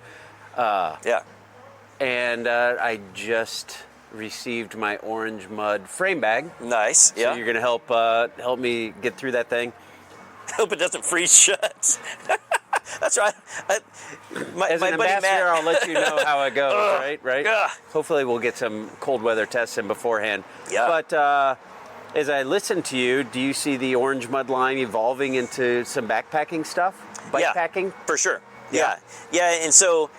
Yeah. And I just received my orange mud frame bag. Nice. So yeah. you're gonna help me get through that thing. Hope it doesn't freeze shut. That's right. As an ambassador, I'll let you know how it goes. Right. Ugh. Hopefully, we'll get some cold weather tests in beforehand. Yeah. But as I listen to you, do you see the orange mud line evolving into some backpacking stuff? Bikepacking? For sure. Yeah. And so,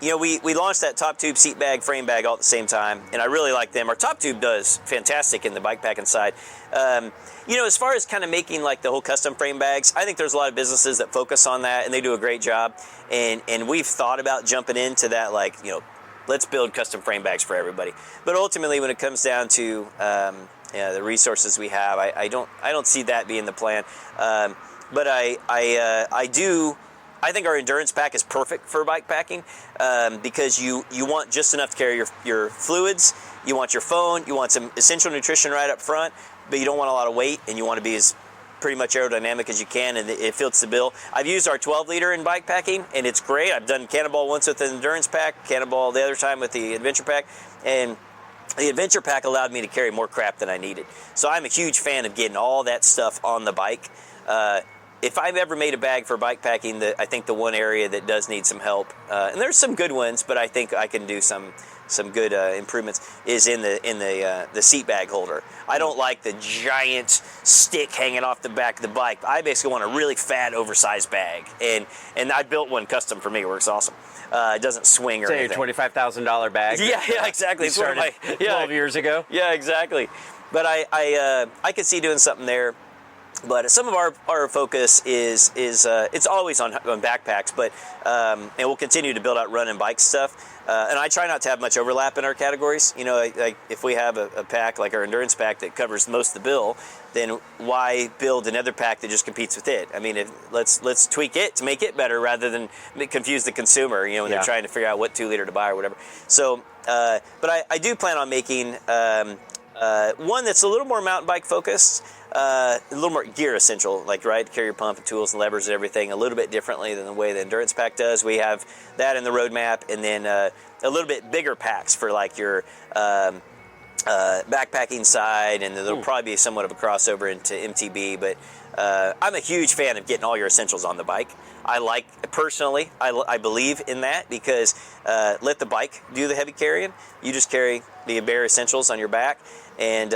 we launched that Top Tube seat bag, frame bag all at the same time, and I really like them. Our Top Tube does fantastic in the bikepacking side. As far as kind of making like the whole custom frame bags, I think there's a lot of businesses that focus on that, and they do a great job. And we've thought about jumping into that, like, let's build custom frame bags for everybody. But ultimately, when it comes down to the resources we have, I don't see that being the plan. But I do. I think our endurance pack is perfect for bike packing because you want just enough to carry your fluids, you want your phone, you want some essential nutrition right up front, but you don't want a lot of weight, and you want to be as pretty much aerodynamic as you can, and it fits the bill. I've used our 12 liter in bike packing, and it's great. I've done Cannonball once with the endurance pack, Cannonball the other time with the adventure pack, and the adventure pack allowed me to carry more crap than I needed. So I'm a huge fan of getting all that stuff on the bike. If I've ever made a bag for bike packing, I think the one area that does need some help, and there's some good ones, but I think I can do some good improvements, is in the seat bag holder. I don't like the giant stick hanging off the back of the bike. I basically want a really fat, oversized bag, and I built one custom for me. It works awesome. It doesn't swing or anything. Your $25,000 bag. Yeah, exactly. You started 12 years ago. Yeah, exactly. But I could see doing something there. But some of our focus is it's always on backpacks, but and we'll continue to build out run and bike stuff. And I try not to have much overlap in our categories. You know, like if we have a pack like our endurance pack that covers most of the bill, then why build another pack that just competes with it? I mean, let's tweak it to make it better rather than confuse the consumer. You know, when they're trying to figure out what 2 liter to buy or whatever. So, but I do plan on making one that's a little more mountain bike focused. A little more gear essential, like to carry your pump and tools and levers and everything a little bit differently than the way the endurance pack does. We have that in the roadmap, and then a little bit bigger packs for like your backpacking side, and there'll probably be somewhat of a crossover into MTB. But I'm a huge fan of getting all your essentials on the bike. I believe in that because let the bike do the heavy carrying. You just carry the bare essentials on your back, and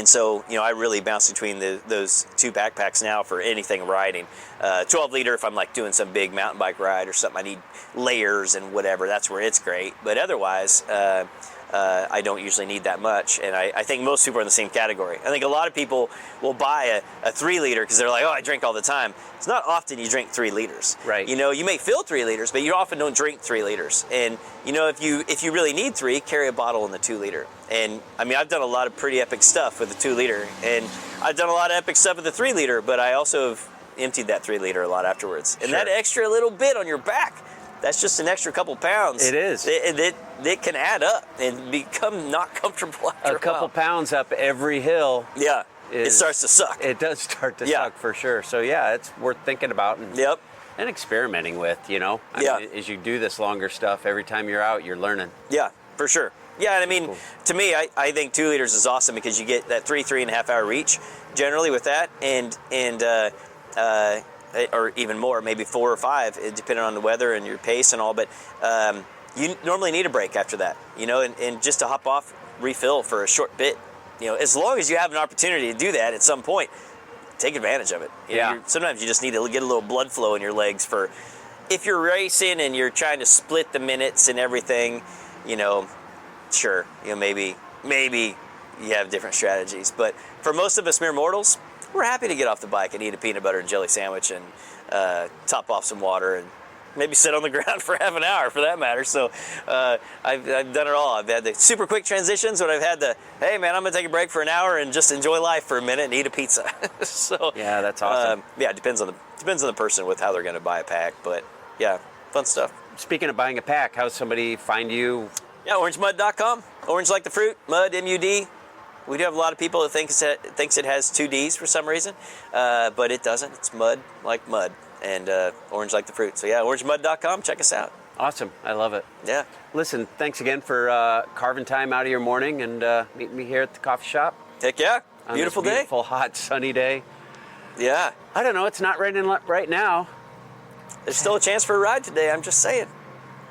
so, you know, I really bounce between those 2 backpacks now for anything riding. 12 liter if I'm like doing some big mountain bike ride or something, I need layers and whatever, that's where it's great. But otherwise, I don't usually need that much, and I think most people are in the same category. I think a lot of people will buy a 3 liter because they're like, oh, I drink all the time. It's not often you drink 3 liters. Right. You know, you may fill 3 liters, but you often don't drink 3 liters. And, you know, if you really need 3, carry a bottle in the 2 liter. And, I mean, I've done a lot of pretty epic stuff with the 2 liter, and I've done a lot of epic stuff with the 3 liter, but I also have emptied that 3 liter a lot afterwards. And that extra little bit on your back, that's just an extra couple pounds. It is. It can add up and become not comfortable after a while. A couple pounds up every hill. Yeah, it starts to suck. It does start to suck for sure. So yeah, it's worth thinking about and experimenting with, you know. I mean, as you do this longer stuff, every time you're out, you're learning. Yeah, for sure. Yeah, and I mean, to me, I think 2 liters is awesome because you get that 3.5 hour reach generally with that, and or even more, maybe 4 or 5, depending on the weather and your pace and all. But you normally need a break after that, you know, and just to hop off, refill for a short bit. You know, as long as you have an opportunity to do that at some point, take advantage of it. You know, sometimes you just need to get a little blood flow in your legs for if you're racing and you're trying to split the minutes and everything, you know. Sure, you know, maybe you have different strategies, but for most of us mere mortals, we're happy to get off the bike and eat a peanut butter and jelly sandwich and top off some water and maybe sit on the ground for half an hour for that matter. So I've done it all. I've had the super quick transitions when I've had the, hey man, I'm gonna take a break for an hour and just enjoy life for a minute and eat a pizza. So yeah, that's awesome. Yeah, it depends on the person with how they're gonna buy a pack, but yeah, fun stuff. Speaking of buying a pack, how's somebody find you? Yeah, orangemud.com. Orange like the fruit, mud, M-U-D. We do have a lot of people that thinks it has 2 Ds for some reason, but it doesn't. It's mud like mud, and orange like the fruit. So yeah, orangemud.com. Check us out. Awesome. I love it. Yeah. Listen, thanks again for carving time out of your morning and meeting me here at the coffee shop. Heck yeah. On Beautiful this day. Beautiful, hot, sunny day. Yeah. I don't know. It's not raining right now. There's still a chance for a ride today. I'm just saying.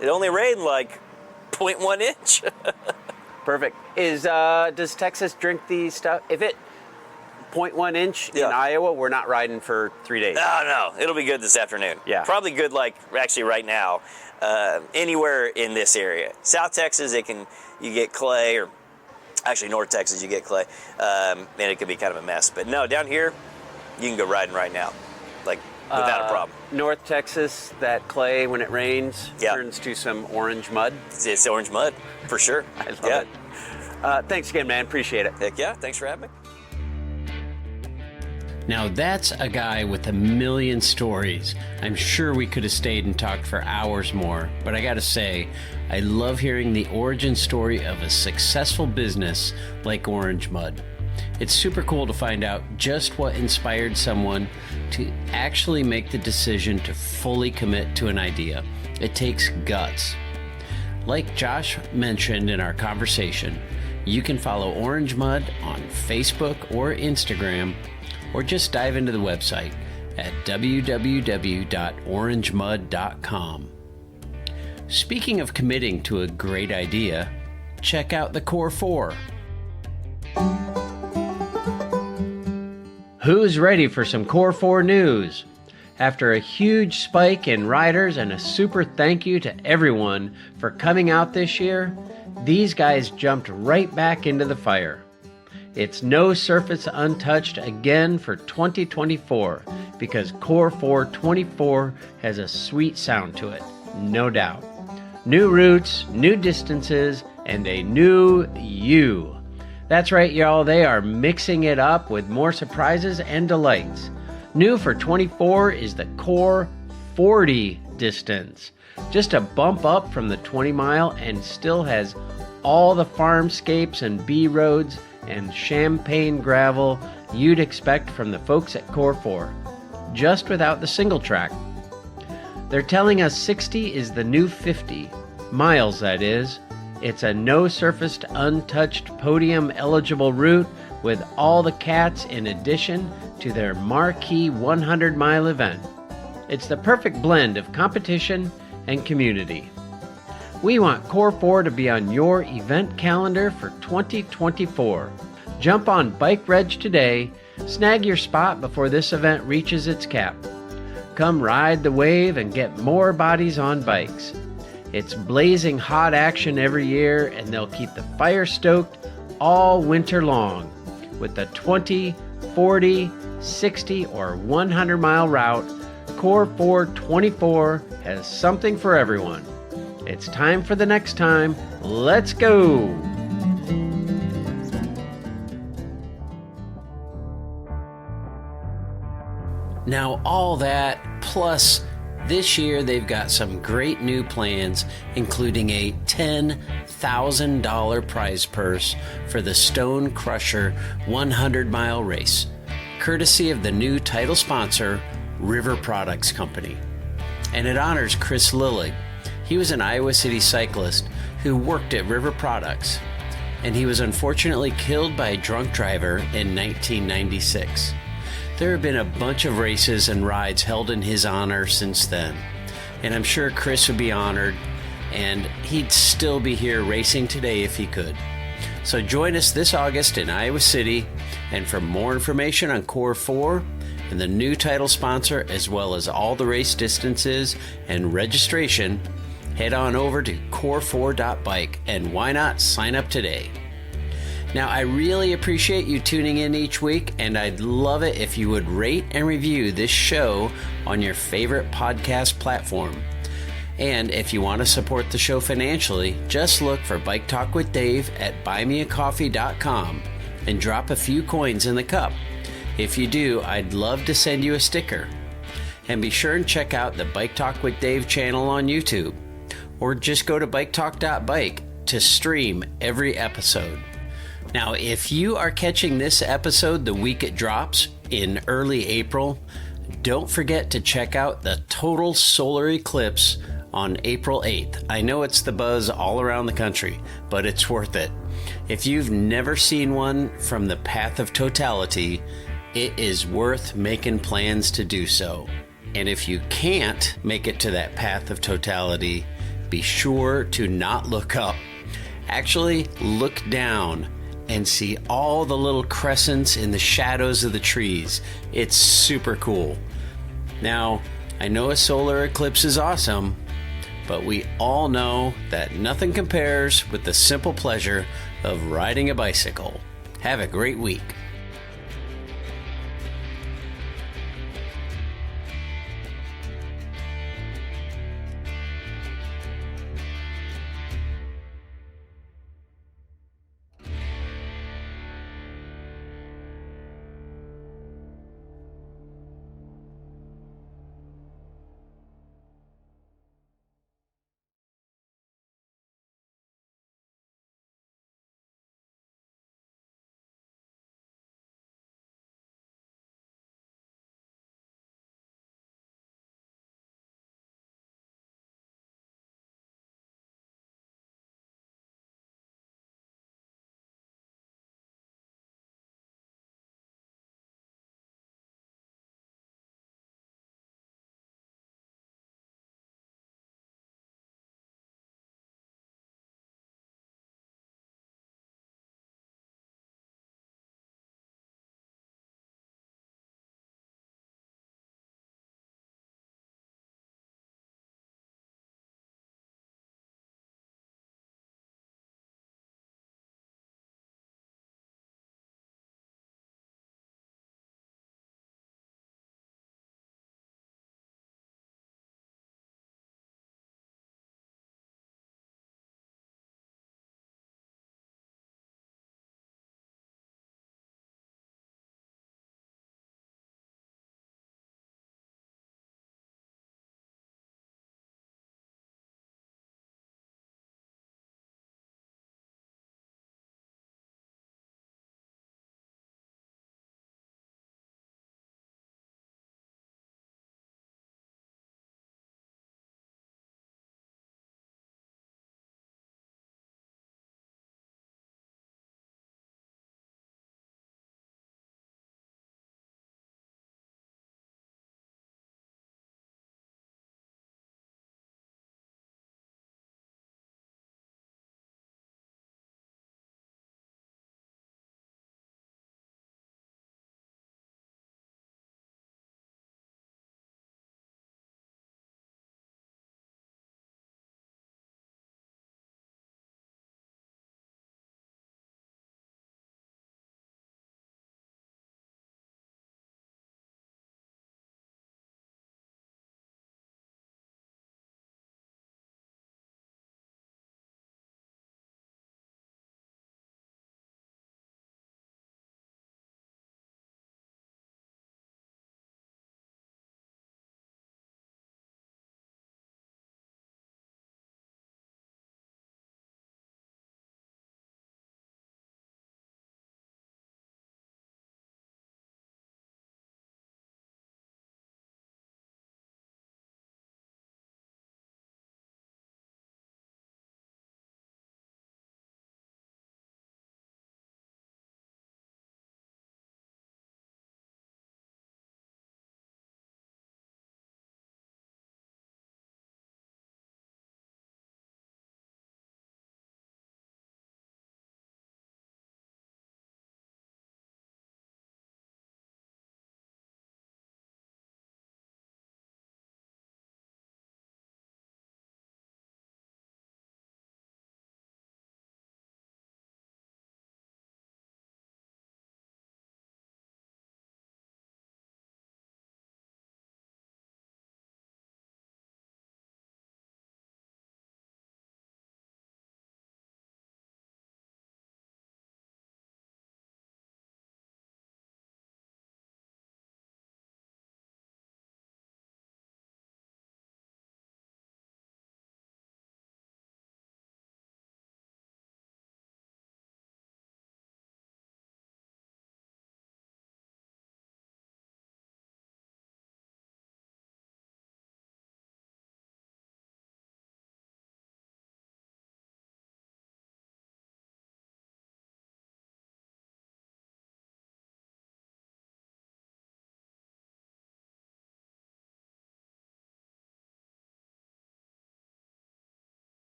It only rained like 0.1 inch. Perfect. Does Texas drink the stuff? If it 0.1 inch in Iowa, we're not riding for 3 days. No. It'll be good this afternoon. Yeah. Probably good like actually right now. Anywhere in this area. South Texas, you get clay, or actually North Texas, you get clay. And it could be kind of a mess. But no, down here, you can go riding right now. Like without a problem. North Texas, that clay, when it rains, Yeah. turns to some orange mud. It's orange mud, for sure. I love it. Thanks again, man. Appreciate it. Heck yeah, thanks for having me. Now that's a guy with a million stories. I'm sure we could have stayed and talked for hours more, but I gotta say, I love hearing the origin story of a successful business like Orange Mud. It's super cool to find out just what inspired someone to actually make the decision to fully commit to an idea. It takes guts. Like Josh mentioned in our conversation, you can follow Orange Mud on Facebook or Instagram, or just dive into the website at www.orangemud.com. Speaking of committing to a great idea, check out the Core 4. Who's ready for some Core 4 news? After a huge spike in riders and a super thank you to everyone for coming out this year, these guys jumped right back into the fire. It's no surface untouched again for 2024 because Core 424 has a sweet sound to it, no doubt. New routes, new distances, and a new you. That's right, y'all, they are mixing it up with more surprises and delights. New for 24 is the Core 40 distance. Just a bump up from the 20 mile and still has all the farmscapes and B roads and champagne gravel you'd expect from the folks at Core 4, just without the single track. They're telling us 60 is the new 50, miles that is. It's a no-surfaced, untouched, podium-eligible route with all the cats in addition to their marquee 100-mile event. It's the perfect blend of competition and community. We want Core 4 to be on your event calendar for 2024. Jump on Bike Reg today, snag your spot before this event reaches its cap. Come ride the wave and get more bodies on bikes. It's blazing hot action every year, and they'll keep the fire stoked all winter long with the 20, 40, 60, or 100-mile route. Core 424 has something for everyone. It's time for the next time. Let's go! Now, all that, plus this year they've got some great new plans, including a $10,000 prize purse for the Stone Crusher 100-mile race, courtesy of the new title sponsor, River Products Company. And it honors Chris Lillig. He was an Iowa City cyclist who worked at River Products, and he was unfortunately killed by a drunk driver in 1996. There have been a bunch of races and rides held in his honor since then, and I'm sure Chris would be honored, and he'd still be here racing today if he could. So join us this August in Iowa City, and for more information on Core 4 and the new title sponsor, as well as all the race distances and registration, head on over to core4.bike, and why not sign up today? Now, I really appreciate you tuning in each week, and I'd love it if you would rate and review this show on your favorite podcast platform. And if you want to support the show financially, just look for Bike Talk with Dave at buymeacoffee.com and drop a few coins in the cup. If you do, I'd love to send you a sticker. And be sure and check out the Bike Talk with Dave channel on YouTube, or just go to biketalk.bike to stream every episode. Now, if you are catching this episode the week it drops in early April, don't forget to check out the total solar eclipse on April 8th. I know it's the buzz all around the country, but it's worth it. If you've never seen one from the path of totality, it is worth making plans to do so. And if you can't make it to that path of totality, be sure to not look up. Actually, look down and see all the little crescents in the shadows of the trees. It's super cool. Now, I know a solar eclipse is awesome, but we all know that nothing compares with the simple pleasure of riding a bicycle. Have a great week.